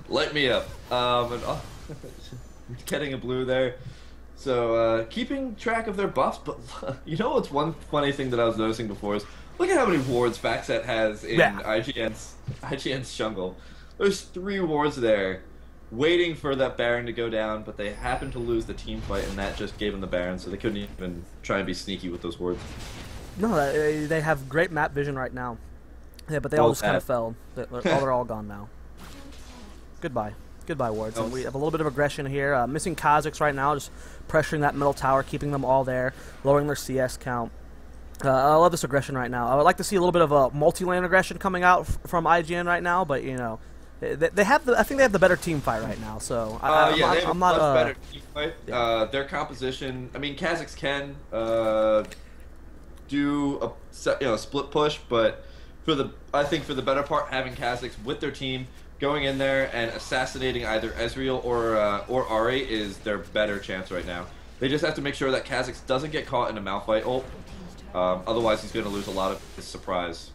Light me up. Getting a blue there. So, keeping track of their buffs, but you know what's one funny thing that I was noticing before is, look at how many wards FactSet has in IGN's jungle. There's 3 wards there, waiting for that Baron to go down, but they happened to lose the team fight, and that just gave them the Baron, so they couldn't even try and be sneaky with those wards. No, they have great map vision right now. Yeah, but they all just kind of fell. They're all gone now. Goodbye. Goodbye, wards. And we have a little bit of aggression here. Missing Kha'Zix right now, just pressuring that middle tower, keeping them all there, lowering their CS count. I love this aggression right now. I would like to see a little bit of a multi-lane aggression coming out from IGN right now, but you know, they have I think they have the better team fight right now. So they have a much better team fight. Yeah. Their composition. I mean, Kha'Zix can do a split push, but I think for the better part, having Kha'Zix with their team, going in there and assassinating either Ezreal or Ahri is their better chance right now. They just have to make sure that Kha'Zix doesn't get caught in a Malphite ult. Otherwise, he's going to lose a lot of his surprise.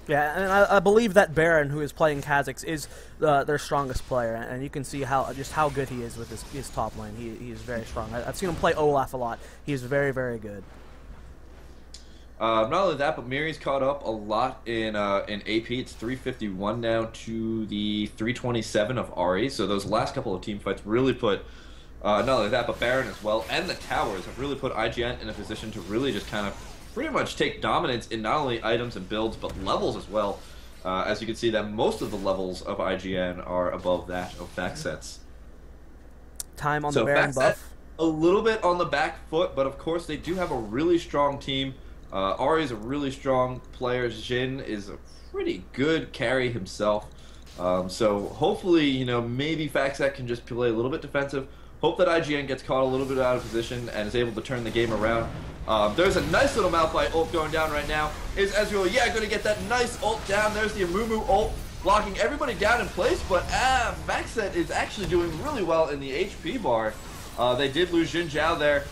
Yeah, and I believe that Baron, who is playing Kha'Zix, is their strongest player, and you can see how good he is with his top lane. He is very strong. I've seen him play Olaf a lot. He is very, very good. Not only that, but Miri's caught up a lot in AP. It's 351 now to the 327 of Ahri. So those last couple of team fights really put, not only that, but Baron as well, and the towers have really put IGN in a position to really just kind of pretty much take dominance in not only items and builds, but levels as well. As you can see, that most of the levels of IGN are above that of FactSet's. Time on the Baron buff. A little bit on the back foot, but of course they do have a really strong team. Ahri is a really strong player. Jhin is a pretty good carry himself. So hopefully, you know, maybe FactSet can just play a little bit defensive. Hope that IGN gets caught a little bit out of position and is able to turn the game around. There's a nice little Malphite ult going down right now. Is Ezreal, going to get that nice ult down. There's the Amumu ult, blocking everybody down in place. But FactSet is actually doing really well in the HP bar. They did lose Jin Zhao there.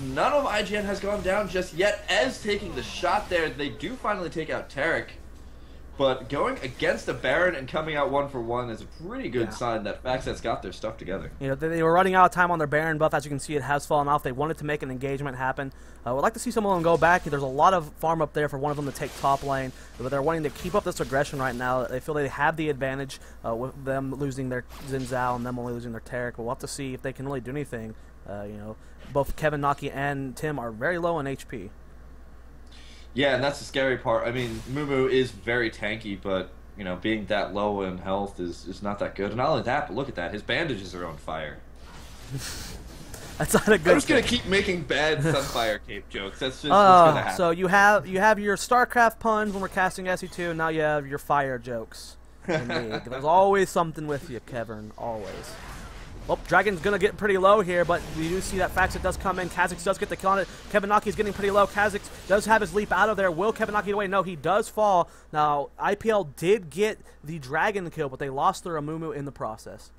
None of IGN has gone down just yet. Ez taking the shot there. They do finally take out Tarek. But going against a Baron and coming out 1-for-1 is a pretty good sign that FactSet's got their stuff together. You know, they were running out of time on their Baron buff. As you can see, it has fallen off. They wanted to make an engagement happen. Would like to see some of them go back. There's a lot of farm up there for one of them to take top lane. But they're wanting to keep up this aggression right now. They feel they have the advantage with them losing their Xin Zhao and them only losing their Tarek. We'll have to see if they can really do anything. You know, both Kevin, Naki, and Tim are very low in HP. Yeah, and that's the scary part. I mean, Mumu is very tanky, but, you know, being that low in health is not that good. And not only that, but look at that. His bandages are on fire. That's not a good I'm just going to keep making bad Sunfire Cape jokes. That's just what's going to happen. So you have your StarCraft puns when we're casting SE2, and now you have your fire jokes in League. There's always something with you, Kevin. Always. Well, Dragon's going to get pretty low here, but we do see that FactSet does come in. Kha'Zix does get the kill on it. Kevin Naki's getting pretty low. Kha'Zix does have his leap out of there. Will Kevin Naki get away? No, he does fall. Now, IPL did get the Dragon kill, but they lost their Amumu in the process.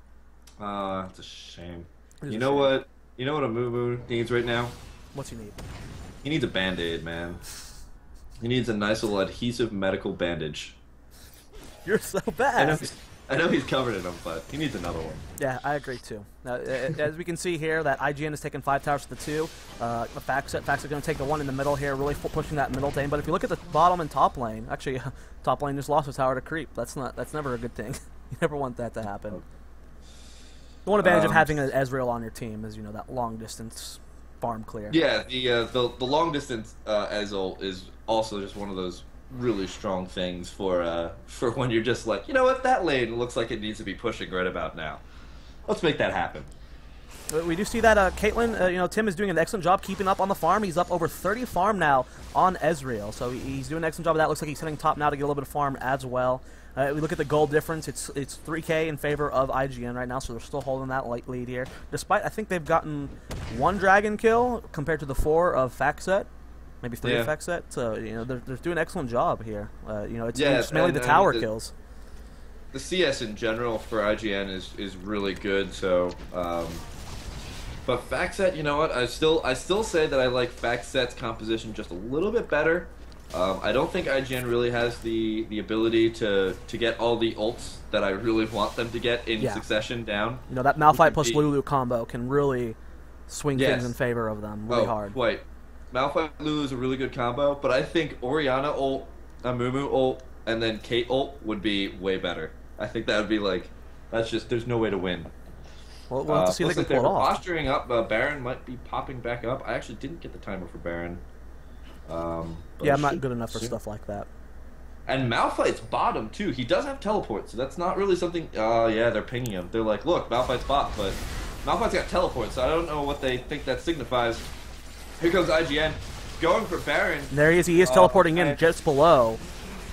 It's a shame. You know what Amumu needs right now? What's he need? He needs a Band-Aid, man. He needs a nice little adhesive medical bandage. You're so bad. I know he's covered in them, but he needs another one. Yeah, I agree too. As we can see here, that IGN has taken 5 towers to the 2. FactSet going to take the 1 in the middle here, really pushing that middle lane. But if you look at the bottom and top lane, actually, top lane just lost a tower to creep. That's never a good thing. You never want that to happen. The one advantage of having an Ezreal on your team is, you know, that long distance farm clear. Yeah, the long distance Ezreal is also just one of those really strong things for when you're just like, you know what, that lane looks like it needs to be pushing right about now. Let's make that happen. We do see that Caitlyn, you know, Tim is doing an excellent job keeping up on the farm. He's up over 30 farm now on Ezreal, so he's doing an excellent job of that. Looks like he's hitting top now to get a little bit of farm as well. We look at the gold difference. It's 3K in favor of IGN right now, so they're still holding that light lead here. Despite, I think they've gotten 1 dragon kill compared to the 4 of FactSet. Maybe 3 of FactSet. So, you know, they're doing an excellent job here. You know, it's mainly the tower kills. The CS in general for IGN is really good, so... but FactSet, you know what? I still say that I like FactSet's composition just a little bit better. I don't think IGN really has the ability to get all the ults that I really want them to get in succession down. You know, that Malphite plus Lulu combo can really swing things in favor of them really hard. Wait. Malphite Lulu is a really good combo, but I think Orianna ult, Amumu ult, and then Kate ult would be way better. I think that would be like, that's just, there's no way to win. Well, we'll have to see if they can pull it off. Posturing up, Baron might be popping back up. I actually didn't get the timer for Baron. Yeah, I'm not good enough for stuff like that. And Malphite's bottom, too. He does have teleport, so that's not really something... yeah, they're pinging him. They're like, look, Malphite's bot, but Malphite's got teleport, so I don't know what they think that signifies. Here comes IGN, going for Baron. And there he is. He is teleporting in just below.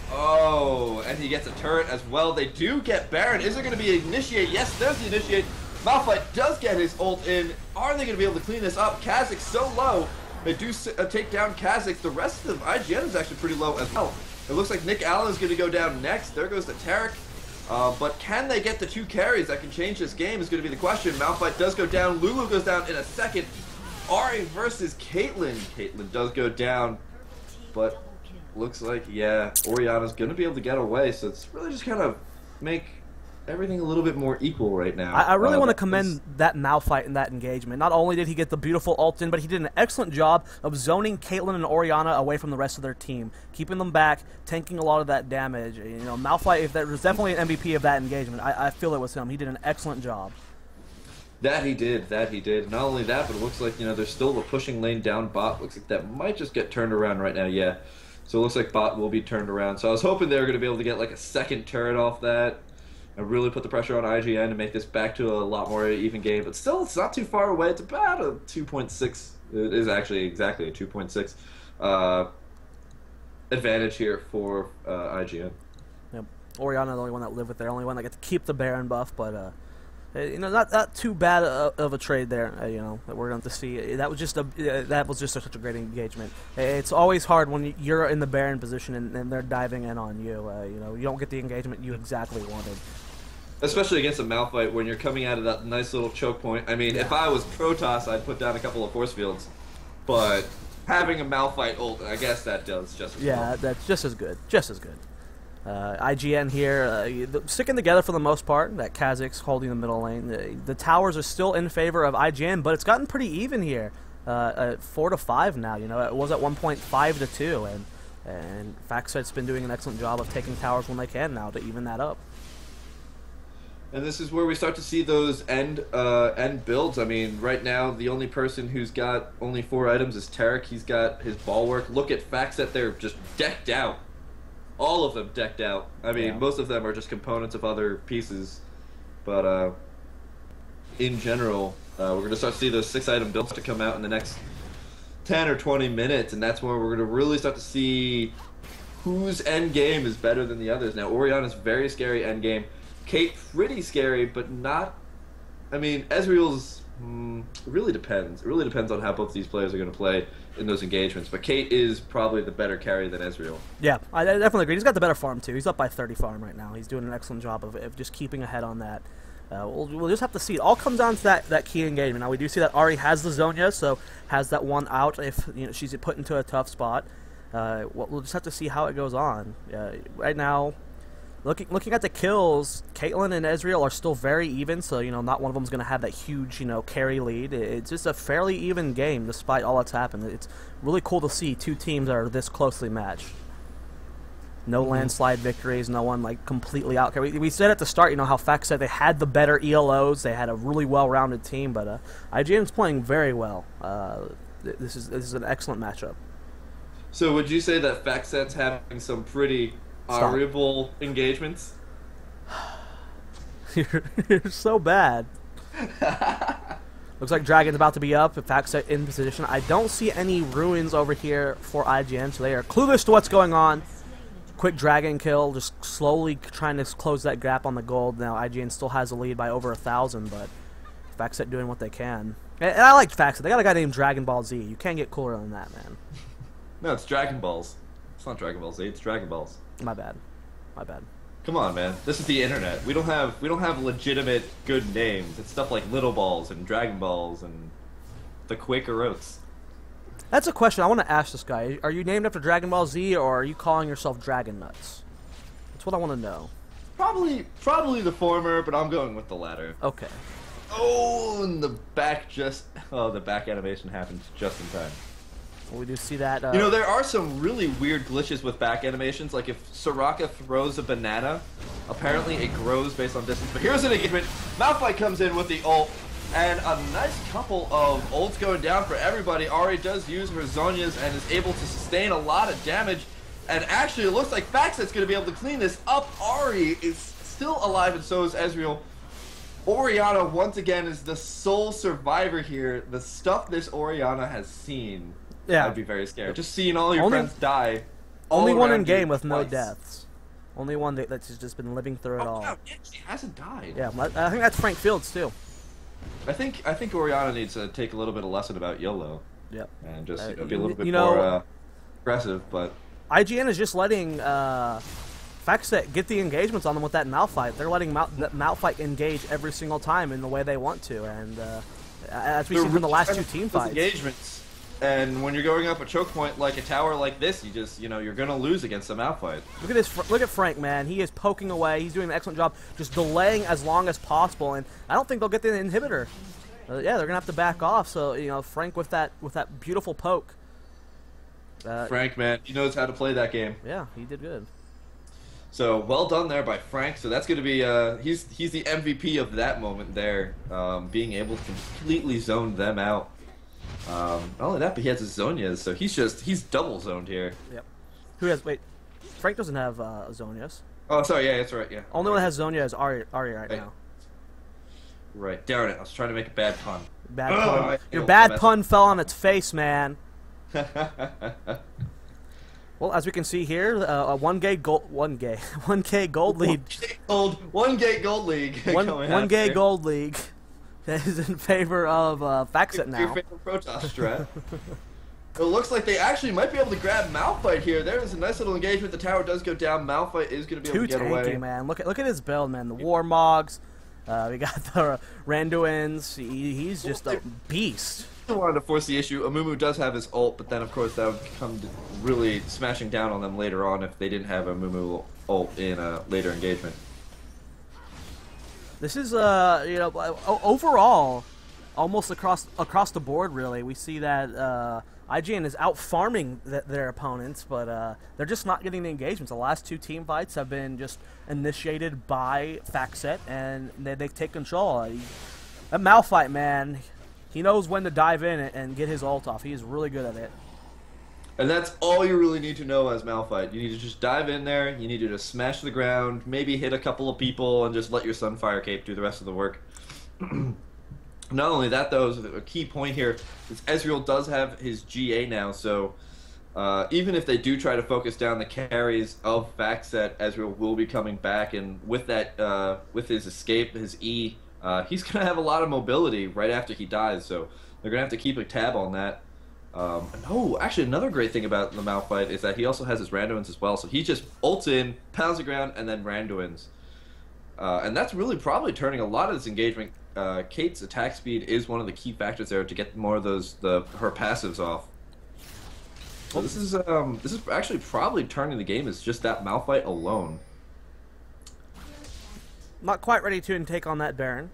Oh, and he gets a turret as well. They do get Baron. Is there going to be an initiate? Yes, there's the initiate. Malphite does get his ult in. Are they going to be able to clean this up? Kha'Zix so low. They do take down Kha'Zix. The rest of IGN is actually pretty low as well. It looks like Nick Allen is going to go down next. There goes the Taric. But can they get the 2 carries that can change this game is going to be the question. Malphite does go down. Lulu goes down in a second. Ari versus Caitlyn. Caitlyn does go down. But looks like, yeah, Orianna's going to be able to get away. So it's really just kind of make everything a little bit more equal right now. I really want to commend that Malphite in that engagement. Not only did he get the beautiful ult in, but he did an excellent job of zoning Caitlyn and Orianna away from the rest of their team, keeping them back, tanking a lot of that damage. You know, Malphite, if there was definitely an MVP of that engagement, I feel it was him. He did an excellent job. That he did. Not only that, but it looks like, you know, there's still a pushing lane down bot. Looks like that might just get turned around right now, yeah. So it looks like bot will be turned around. So I was hoping they were going to be able to get like a second turret off that and really put the pressure on IGN to make this back to a lot more even game. But still, it's not too far away. It's about a 2.6. It is actually exactly a 2.6 advantage here for IGN. Yep. Orianna, the only one that lived with there, only one that got to keep the Baron buff, but you know, not too bad of a trade there. You know, that we're going to see. That was just such a great engagement. It's always hard when you're in the Baron position and they're diving in on you. You know, you don't get the engagement you exactly wanted. Especially against a Malphite when you're coming out of that nice little choke point. I mean, if I was Protoss, I'd put down a couple of force fields. But having a Malphite ult, I guess that does just as well. Yeah, that's just as good. Just as good. IGN here, sticking together for the most part. That Kha'Zix holding the middle lane. The towers are still in favor of IGN, but it's gotten pretty even here. 4 to 5 now. You know, it was at 1.5 to 2, and FactSet's been doing an excellent job of taking towers when they can now to even that up. And this is where we start to see those end builds. I mean, right now, the only person who's got only 4 items is Taric. He's got his Bulwark. Look at FactSet, they're just decked out. All of them decked out. I mean, most of them are just components of other pieces. But in general, we're going to start to see those 6-item builds to come out in the next 10 or 20 minutes. And that's where we're going to really start to see whose end game is better than the others. Now, Orianna's very scary end game. Kate, pretty scary, but not... I mean, Ezreal's... it really depends. It really depends on how both these players are going to play in those engagements. But Kate is probably the better carry than Ezreal. Yeah, I definitely agree. He's got the better farm, too. He's up by 30 farm right now. He's doing an excellent job of just keeping ahead on that. We'll just have to see. It all comes down to that key engagement. Now, we do see that Ari has the Zonia, so has that one out if she's put into a tough spot. We'll just have to see how it goes on. Right now, Looking at the kills, Caitlyn and Ezreal are still very even, so not one of them's going to have that huge carry lead. It's just a fairly even game despite all that's happened. It's really cool to see two teams that are this closely matched. No landslide victories, no one like completely out. We said at the start, how FactSet they had the better ELOs, they had a really well-rounded team, but IGN's playing very well. This is an excellent matchup. So would you say that FactSet's having some pretty horrible engagements? You're so bad. Looks like Dragon's about to be up. FactSet in position. I don't see any ruins over here for IGN, so they are clueless to what's going on. Quick Dragon kill, just slowly trying to close that gap on the gold. Now IGN still has a lead by over 1,000, but FactSet doing what they can. And I like FactSet. They got a guy named Dragon Ball Z. You can't get cooler than that, man. No, it's Dragon Balls. It's not Dragon Ball Z. It's Dragon Balls. My bad. My bad. Come on, man. This is the internet. We don't have legitimate good names. It's stuff like Little Balls and Dragon Balls and the Quaker Oats. That's a question I want to ask this guy. Are you named after Dragon Ball Z, or are you calling yourself Dragon Nuts? That's what I want to know. Probably the former, but I'm going with the latter. Okay. Oh, and the back the back animation happened just in time. Well, we do see that. There are some really weird glitches with back animations. Like if Soraka throws a banana, apparently it grows based on distance. But here's an engagement. Malphite comes in with the ult. And a nice couple of ults going down for everybody. Ahri does use her Zonias and is able to sustain a lot of damage. And actually, it looks like FactSet's going to be able to clean this up. Ahri is still alive, and so is Ezreal. Orianna, once again, is the sole survivor here. The stuff this Orianna has seen, I'd be very scared. Just seeing all your friends die. Only one in game with no deaths. Only one that's just been living through it all. Wow, she hasn't died. Yeah, I think that's Frank Fields, too. I think Orianna needs to take a little bit of lesson about YOLO. Yep. And just be a little bit more aggressive, but IGN is just letting FactSet get the engagements on them with that Malphite. They're letting Malphite engage every single time in the way they want to, and as we've seen from the last two team fights. Engagements. And when you're going up a choke point like a tower like this, you just, you're going to lose against a Malphite. Look at this. Look at Frank, man. He is poking away. He's doing an excellent job just delaying as long as possible, and I don't think they'll get the inhibitor. Yeah, they're going to have to back off, so, Frank with that beautiful poke. Frank, man, he knows how to play that game. Yeah, he did good. So, well done there by Frank. So that's going to be, he's the MVP of that moment there, being able to completely zone them out. Not only that, but he has his Zonias, so he's double zoned here. Yep. Who has, wait, Frank doesn't have Zonias. Oh, sorry, yeah, that's right, yeah. Only one that has Zonia is Ahri right now. Right, darn it, I was trying to make a bad pun. Bad pun. Your bad pun fell on its face, man. Well, as we can see here, a 1K gold lead. 1K gold league. One gay gold league. That is in favor of FactSet now. Your favorite Protoss strat. It looks like they actually might be able to grab Malphite here. There is a nice little engagement. The tower does go down. Malphite is going to be able to get away. Too tanky, man. Look at his build, man. The Warmogs. We got the Randuins. He's just a beast. I wanted to force the issue. Amumu does have his ult, but then of course that would come to really smashing down on them later on if they didn't have Amumu ult in a later engagement. This is overall, almost across the board. Really, we see that IGN is out farming their opponents, but they're just not getting the engagements. The last two team fights have been just initiated by FactSet, and they take control. That Malphite, man, he knows when to dive in and get his ult off. He is really good at it. And that's all you really need to know as Malphite. You need to just dive in there, you need to just smash the ground, maybe hit a couple of people, and just let your Sunfire Cape do the rest of the work. Not only that, though, is a key point here is Ezreal does have his GA now, so even if they do try to focus down the carries of FactSet, Ezreal will be coming back, and with that, with his escape, his E, he's going to have a lot of mobility right after he dies, so they're going to have to keep a tab on that. Actually, another great thing about the Malphite is that he also has his Randuins as well. So he just ults in, pounds the ground, and then Randuins. And that's really probably turning a lot of this engagement. Kate's attack speed is one of the key factors there to get more of her passives off. Well, this is actually probably turning the game as just that Malphite alone. not quite ready to take on that Baron.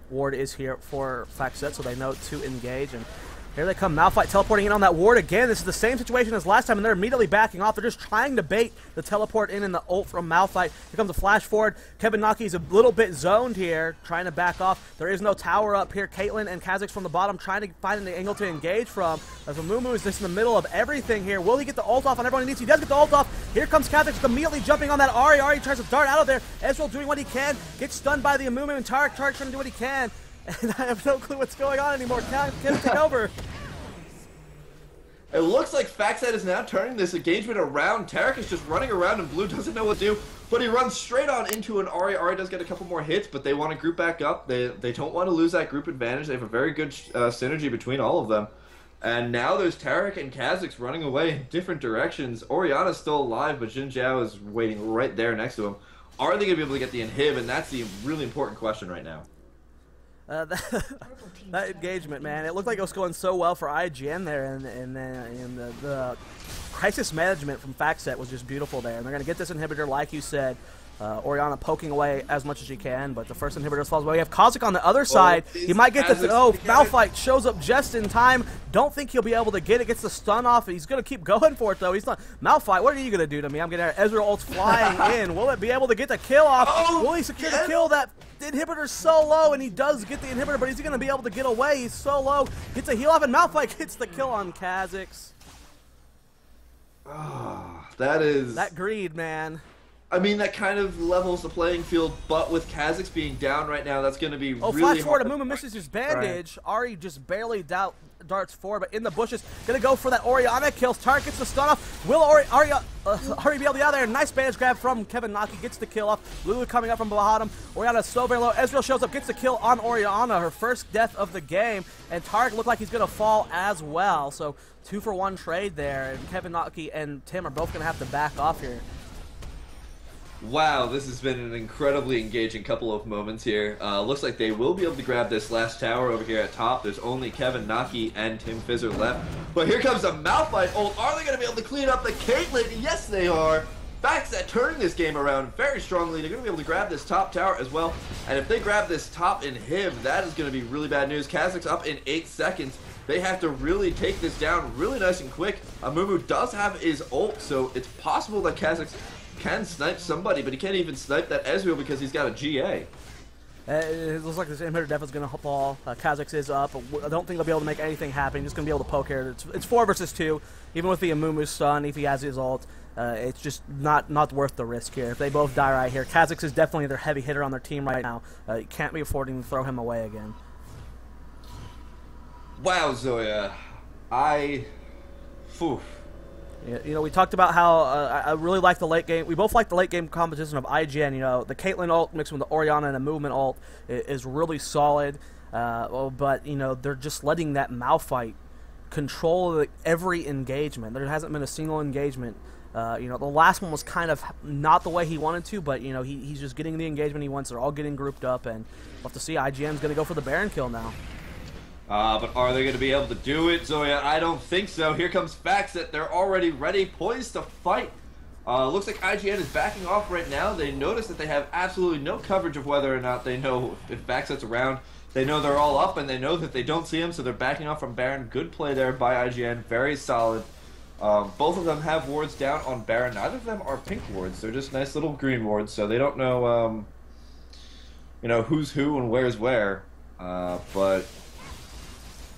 Ward is here for FactSet, so they know to engage, and here they come. Malphite teleporting in on that ward again. This is the same situation as last time, and they're immediately backing off. They're just trying to bait the teleport in and the ult from Malphite. Here comes a flash forward. Kevin Naki's a little bit zoned here, trying to back off. There is no tower up here. Caitlyn and Kha'Zix from the bottom trying to find an angle to engage from. As Amumu is just in the middle of everything here. Will he get the ult off on everyone he needs? He does get the ult off. Here comes Kha'Zix immediately jumping on that Ahri. Ahri tries to dart out of there. Ezreal doing what he can. Gets stunned by the Amumu, and Tarek trying to do what he can. And I have no clue what's going on anymore. Can't take over. It looks like FactSet is now turning this engagement around. Tarek is just running around and Blue doesn't know what to do, but he runs straight on into an Ahri. Ahri does get a couple more hits, but they want to group back up. They don't want to lose that group advantage. They have a very good synergy between all of them. And now there's Tarek and Kha'Zix running away in different directions. Orianna's still alive, but Jin Zhao is waiting right there next to him. Are they going to be able to get the inhib? And that's the really important question right now. That engagement, man, it looked like it was going so well for IGN there, and the crisis management from FactSet was just beautiful there. And they're going to get this inhibitor, like you said. Orianna poking away as much as she can, but the first inhibitor falls away. We have Kha'Zix on the other side. He might get the... Oh, Malphite shows up just in time. Don't think he'll be able to get it. Gets the stun off. He's going to keep going for it, though. He's not... Malphite, what are you going to do to me? I'm getting Ezreal ults flying in. Will it be able to get the kill off? Will he secure the kill? That inhibitor's so low, and he does get the inhibitor, but is he going to be able to get away? He's so low. Gets a heal off, and Malphite gets the kill on Kha'Zix. That is... That greed, man. I mean, that kind of levels the playing field, but with Kha'Zix being down right now, that's going to be really hard. Flash forward, Amumu misses his bandage. Right. Ahri just barely darts forward, but in the bushes, going to go for that Orianna kills. Tarek gets the stun off. Will Ahri be able to get out there? Nice bandage grab from Kevin Naki, gets the kill off. Lulu coming up from bottom. Orianna's so very low. Ezreal shows up, gets the kill on Orianna, her first death of the game, and Tarek looked like he's going to fall as well. So 2-for-1 trade there, and Kevin Naki and Tim are both going to have to back off here. Wow, this has been an incredibly engaging couple of moments here. Looks like they will be able to grab this last tower over here at top. There's only Kevin Naki and Tim Fizzer left. But here comes a Malphite ult. Are they going to be able to clean up the Caitlyn? Yes, they are. FactSet turning this game around very strongly. They're going to be able to grab this top tower as well. And if they grab this top inhib, that is going to be really bad news. Kha'Zix up in 8 seconds. They have to really take this down really nice and quick. Amumu does have his ult, so it's possible that Kha'Zix can snipe somebody, but he can't even snipe that Ezreal because he's got a GA. It looks like this inhibitor definitely is going to fall. Kha'Zix is up. I don't think they'll be able to make anything happen. He's just going to be able to poke here. It's 4 versus 2. Even with the Amumu's stun, if he has his ult, it's just not worth the risk here. If they both die right here, Kha'Zix is definitely their heavy hitter on their team right now. You can't be affording to throw him away again. Wow, Zoya. Phew. You know, we talked about how I really like the late game. We both like the late game competition of IGN. You know, the Caitlyn ult mixed with the Orianna and the movement ult is really solid. But, you know, they're just letting that Malphite control every engagement. There hasn't been a single engagement. You know, the last one was kind of not the way he wanted to, but, you know, he's just getting the engagement he wants. They're all getting grouped up, and we'll have to see. IGN's going to go for the Baron kill now. But are they going to be able to do it, Zoya? I don't think so. Here comes FactSet. They're already ready, poised to fight. Looks like IGN is backing off right now. They notice that they have absolutely no coverage of whether or not they know if FactSet's around. They know they're all up, and they know that they don't see him, so they're backing off from Baron. Good play there by IGN. Very solid. Both of them have wards down on Baron. Neither of them are pink wards. They're just nice little green wards, so they don't know, you know, who's who and where's where. But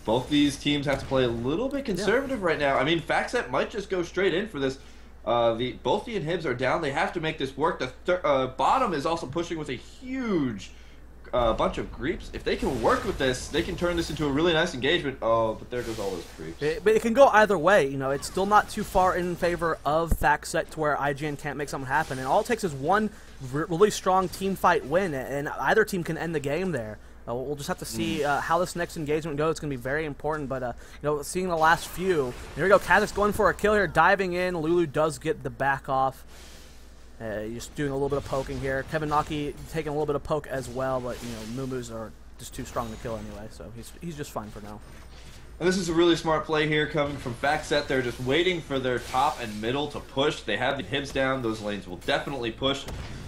both these teams have to play a little bit conservative right now. I mean, FactSet might just go straight in for this. Both the inhibs are down. They have to make this work. The bottom is also pushing with a huge bunch of creeps. If they can work with this, they can turn this into a really nice engagement. Oh, but there goes all those creeps. But it can go either way. You know, it's still not too far in favor of FactSet to where IGN can't make something happen. And all it takes is one really strong team fight win, and either team can end the game there. We'll just have to see how this next engagement goes. It's going to be very important, but you know, seeing the last few. Here we go, Kha'Zix going for a kill here, diving in. Lulu does get the back off. Just doing a little bit of poking here. Kevin Naki taking a little bit of poke as well, but you know, Mumus are just too strong to kill anyway, so he's just fine for now. And this is a really smart play here coming from FactSet. They're just waiting for their top and middle to push. They have the hibs down. Those lanes will definitely push.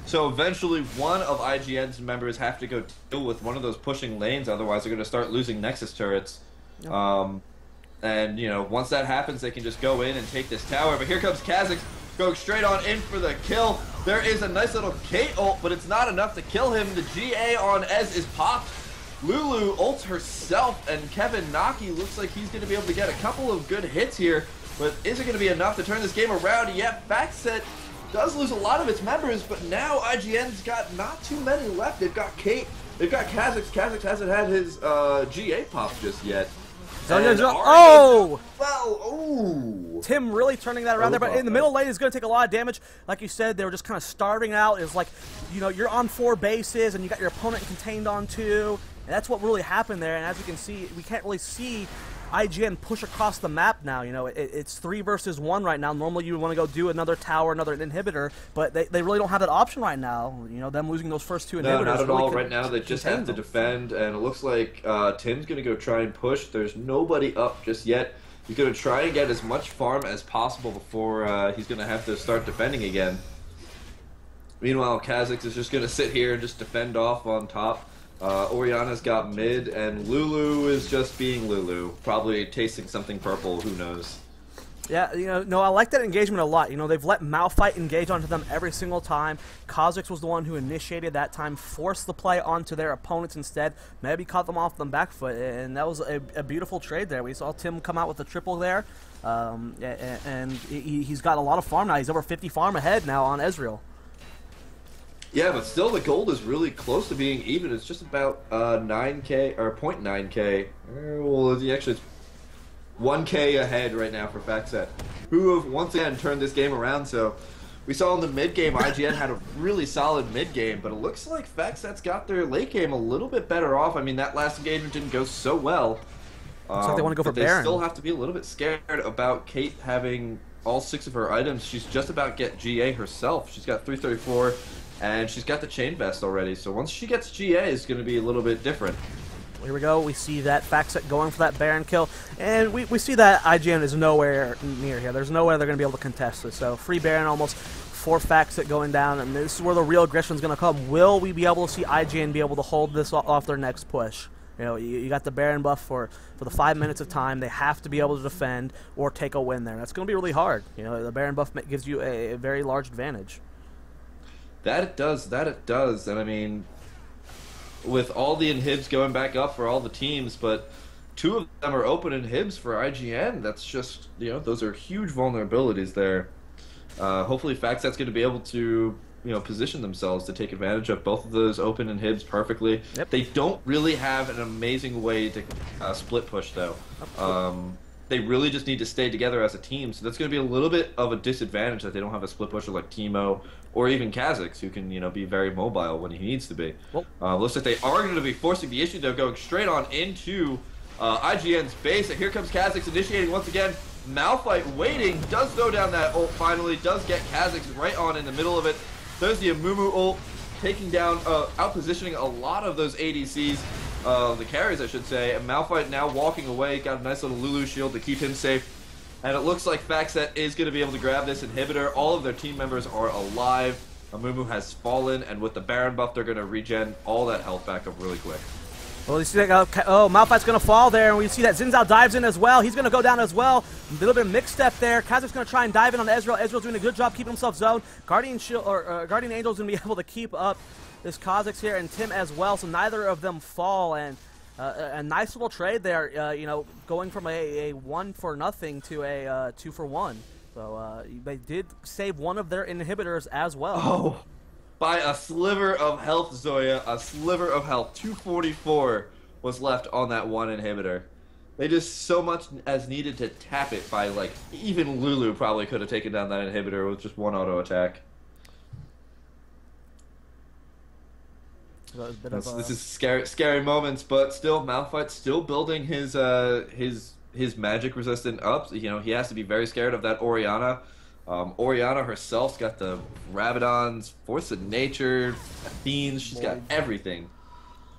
So eventually one of IGN's members have to go deal with one of those pushing lanes, otherwise they're going to start losing Nexus turrets. Yep. And, you know, once that happens, they can just go in and take this tower. But here comes Kha'Zix going straight on in for the kill. There is a nice little Kate ult, but it's not enough to kill him. The GA on Ez is popped. Lulu ults herself, and Kevin Naki looks like he's going to be able to get a couple of good hits here. But is it going to be enough to turn this game around? Yeah, FactSet does lose a lot of its members, but now IGN's got not too many left. They've got Kate, they've got Kha'Zix. Kha'Zix hasn't had his GA pop just yet. Oh! Well, oh! Tim really turning that around there, but in the middle lane is going to take a lot of damage. Like you said, they were just kind of starving out. It's like, you know, you're on 4 bases and you got your opponent contained on 2, and that's what really happened there. And as you can see, we can't really see IGN push across the map now. You know, it's 3 versus 1 right now. Normally you would want to go do another tower, another inhibitor, but they really don't have that option right now. You know, them losing those first 2 inhibitors. No, not at really all. Right now they just have to defend, and it looks like Tim's going to go try and push. There's nobody up just yet. He's going to try and get as much farm as possible before he's going to have to start defending again. Meanwhile, Kha'Zix is just going to sit here and just defend off on top. Oriana's got mid, and Lulu is just being Lulu. Probably tasting something purple, who knows. Yeah, you know, no, I like that engagement a lot. You know, they've let Malphite engage onto them every single time. Kha'Zix was the one who initiated that time, forced the play onto their opponents instead, maybe caught them off the back foot, and that was a beautiful trade there. We saw Tim come out with a triple there, and he's got a lot of farm now. He's over 50 farm ahead now on Ezreal. Yeah, but still the gold is really close to being even. It's just about 9k, or 0.9k. Well, actually it's 1k ahead right now for FactSet, who have once again turned this game around. So we saw in the mid game, IGN had a really solid mid game, but it looks like FactSet's got their late game a little bit better off. I mean, that last engagement didn't go so well. Looks like they want to go for Baron. Baron. They still have to be a little bit scared about Kate having all 6 of her items. She's just about to get GA herself. She's got 334. And she's got the chain vest already, so once she gets GA, it's going to be a little bit different. Here we go. We see that FactSet going for that Baron kill, and we see that IGN is nowhere near here. There's no way they're going to be able to contest this. So free Baron almost for FactSet going down, and this is where the real aggression's going to come. Will we be able to see IGN be able to hold this off their next push? You know, you got the Baron buff for the 5 minutes of time. They have to be able to defend or take a win there. That's going to be really hard. You know, the Baron buff gives you a very large advantage. That it does, and I mean, with all the inhibs going back up for all the teams, but 2 of them are open inhibs for IGN. That's just, you know, those are huge vulnerabilities there. Hopefully FactSet's going to be able to, you know, position themselves to take advantage of both of those open inhibs perfectly. Yep. They don't really have an amazing way to split push, though. They really just need to stay together as a team, so that's going to be a little bit of a disadvantage that they don't have a split pusher like Teemo or even Kha'Zix, who can, you know, be very mobile when he needs to be. Looks like they are going to be forcing the issue, though, going straight on into IGN's base. And here comes Kha'Zix initiating once again. Malphite waiting, does throw down that ult finally, does get Kha'Zix right on in the middle of it. There's the Amumu ult, taking down, out-positioning a lot of those ADCs. The carries, I should say, and Malphite now walking away, got a nice little Lulu shield to keep him safe, and it looks like FactSet is going to be able to grab this inhibitor. All of their team members are alive. Amumu has fallen, and with the Baron buff, they're going to regen all that health back up really quick. Well, you see that, Malphite's going to fall there, and we see that Xin Zhao dives in as well. He's going to go down as well. A little bit of mixed step there. Kha'Zix's going to try and dive in on Ezreal. Ezreal's doing a good job keeping himself zoned. Guardian Angel's going to be able to keep up this Kha'Zix here, and Tim as well, so neither of them fall, and a nice little trade there, you know, going from a 1-for-0 to a 2-for-1. So they did save one of their inhibitors as well. Oh, by a sliver of health, Zoya, a sliver of health. 244 was left on that one inhibitor. They just so much as needed to tap it by, like, even Lulu probably could have taken down that inhibitor with just one auto attack. This is scary moments, but still, Malphite's still building his magic resistant ups. You know, he has to be very scared of that Oriana. Oriana herself's got the Rabadons, Force of Nature, Fiends. She's got everything.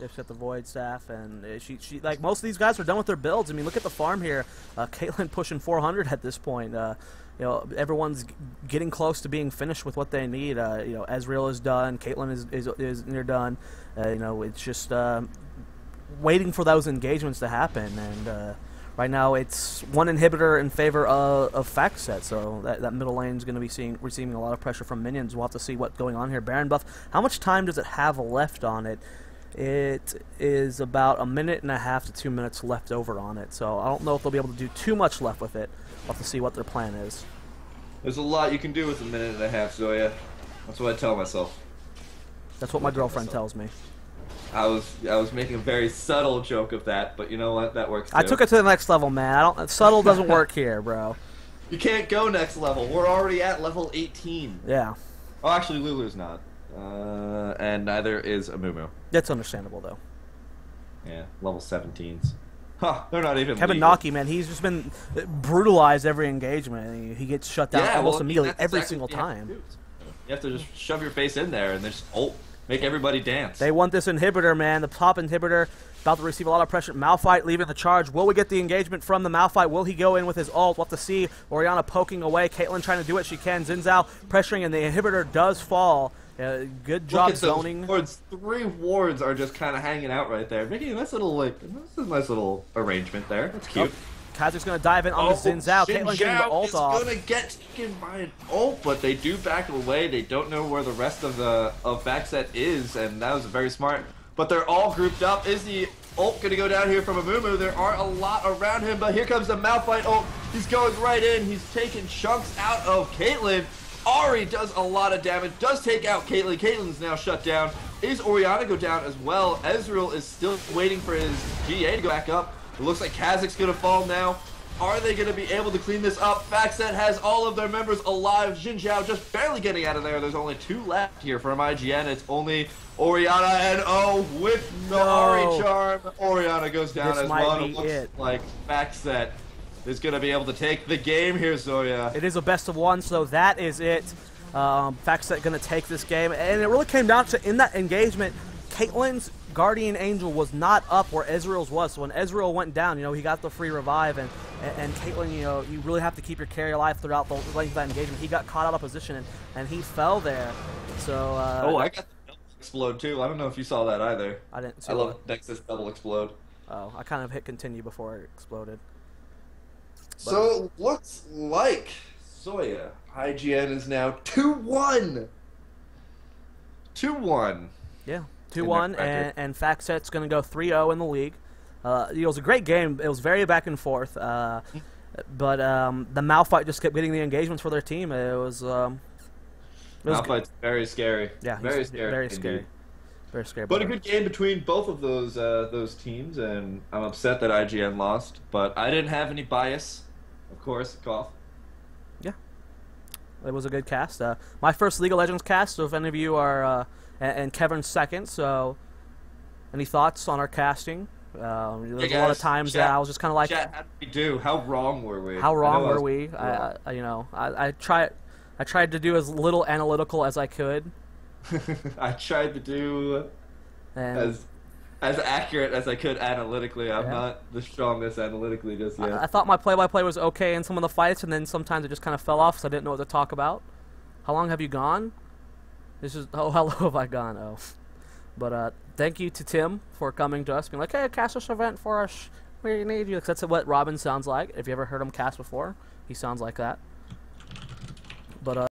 They've got the Void Staff, and she like most of these guys are done with their builds. I mean, look at the farm here. Caitlyn pushing 400 at this point. You know, everyone's getting close to being finished with what they need. You know, Ezreal is done. Caitlyn is near done. You know, it's just waiting for those engagements to happen. And right now, it's one inhibitor in favor of FactSet. So that middle lane is going to be receiving a lot of pressure from minions. We'll have to see what's going on here. Baron buff. How much time does it have left on it? It is about 1.5 minutes to 2 minutes left over on it, so I don't know if they'll be able to do too much left with it. We'll have to see what their plan is. There's a lot you can do with 1.5 minutes, Zoya. That's what I tell myself. That's what my girlfriend tells me. I was making a very subtle joke of that, but you know what? That works too. I took it to the next level, man. Subtle doesn't work here, bro. You can't go next level. We're already at level 18. Yeah. Oh, actually, Lulu's not. And neither is Amumu. That's understandable, though. Yeah, level 17s. Huh, they're not even Kevin legal. Naki, man, he's just been brutalized every engagement. He gets shut down almost immediately every single time. You have to just shove your face in there and just make everybody dance. They want this inhibitor, man. The top inhibitor about to receive a lot of pressure. Malphite leaving the charge. Will we get the engagement from the Malphite? Will he go in with his ult? We'll have to see. Orianna poking away. Caitlyn trying to do what she can. Xin Zhao pressuring, and the inhibitor does fall. Good job zoning. Wards. 3 wards are just kind of hanging out right there, making a nice little arrangement there. That's cute. Kazak's gonna dive in on the Xin Zhao. Caitlyn getting the ult off. Gonna get taken by an ult, but they do back away. They don't know where the rest of FactSet is, and that was very smart. But they're all grouped up. Is the ult gonna go down here from Amumu? There are a lot around him, but here comes the Malphite ult. He's going right in. He's taking chunks out of Caitlyn. Ari does a lot of damage, does take out Caitlyn. Caitlyn's now shut down. Is Orianna go down as well? Ezreal is still waiting for his GA to go back up. It looks like Kazak's going to fall now. Are they going to be able to clean this up? FactSet has all of their members alive. Xin Zhao just barely getting out of there. There's only 2 left here from IGN. It's only Orianna, and with the Ari charm, Orianna goes down as well. It looks like FactSet is going to be able to take the game here, Zoya. It is a best of 1, so that is it. FactSet going to take this game, and it really came down to, in that engagement, Caitlyn's Guardian Angel was not up where Ezreal's was. So when Ezreal went down, you know, he got the free revive, and Caitlyn, you know, you really have to keep your carry alive throughout the length of that engagement. He got caught out of position, and he fell there. So I got the double explode too. I don't know if you saw that either. I didn't see. I love Nexus double explode. Oh, I kind of hit continue before it exploded. So it looks like Zoya, IGN is now 2-1. 2-1. Yeah, 2-1, and FactSet's going to go 3-0 in the league. It was a great game. It was very back and forth. But the Malphite just kept getting the engagements for their team. Malphite's very scary. Yeah, very scary. Very scary. Very scary. But a good game between both of those teams, and I'm upset that IGN lost. But I didn't have any bias, of course. Cough. Yeah, it was a good cast. My first League of Legends cast. So if any of you are, and Kevin's second. So, any thoughts on our casting? There's a lot of times that I was just kind of like, chat, how did we do? How wrong were we? How wrong were we? I tried to do as little analytical as I could. I tried to do as accurate as I could analytically. I'm not the strongest analytically just yet. I thought my play-by-play was okay in some of the fights, and then sometimes it just kind of fell off, so I didn't know what to talk about. How long have you gone? This is how low have I gone? Oh, but thank you to Tim for coming to us, being like, "Hey, cast this event for us. We need you." That's what Robin sounds like. If you ever heard him cast before, he sounds like that. But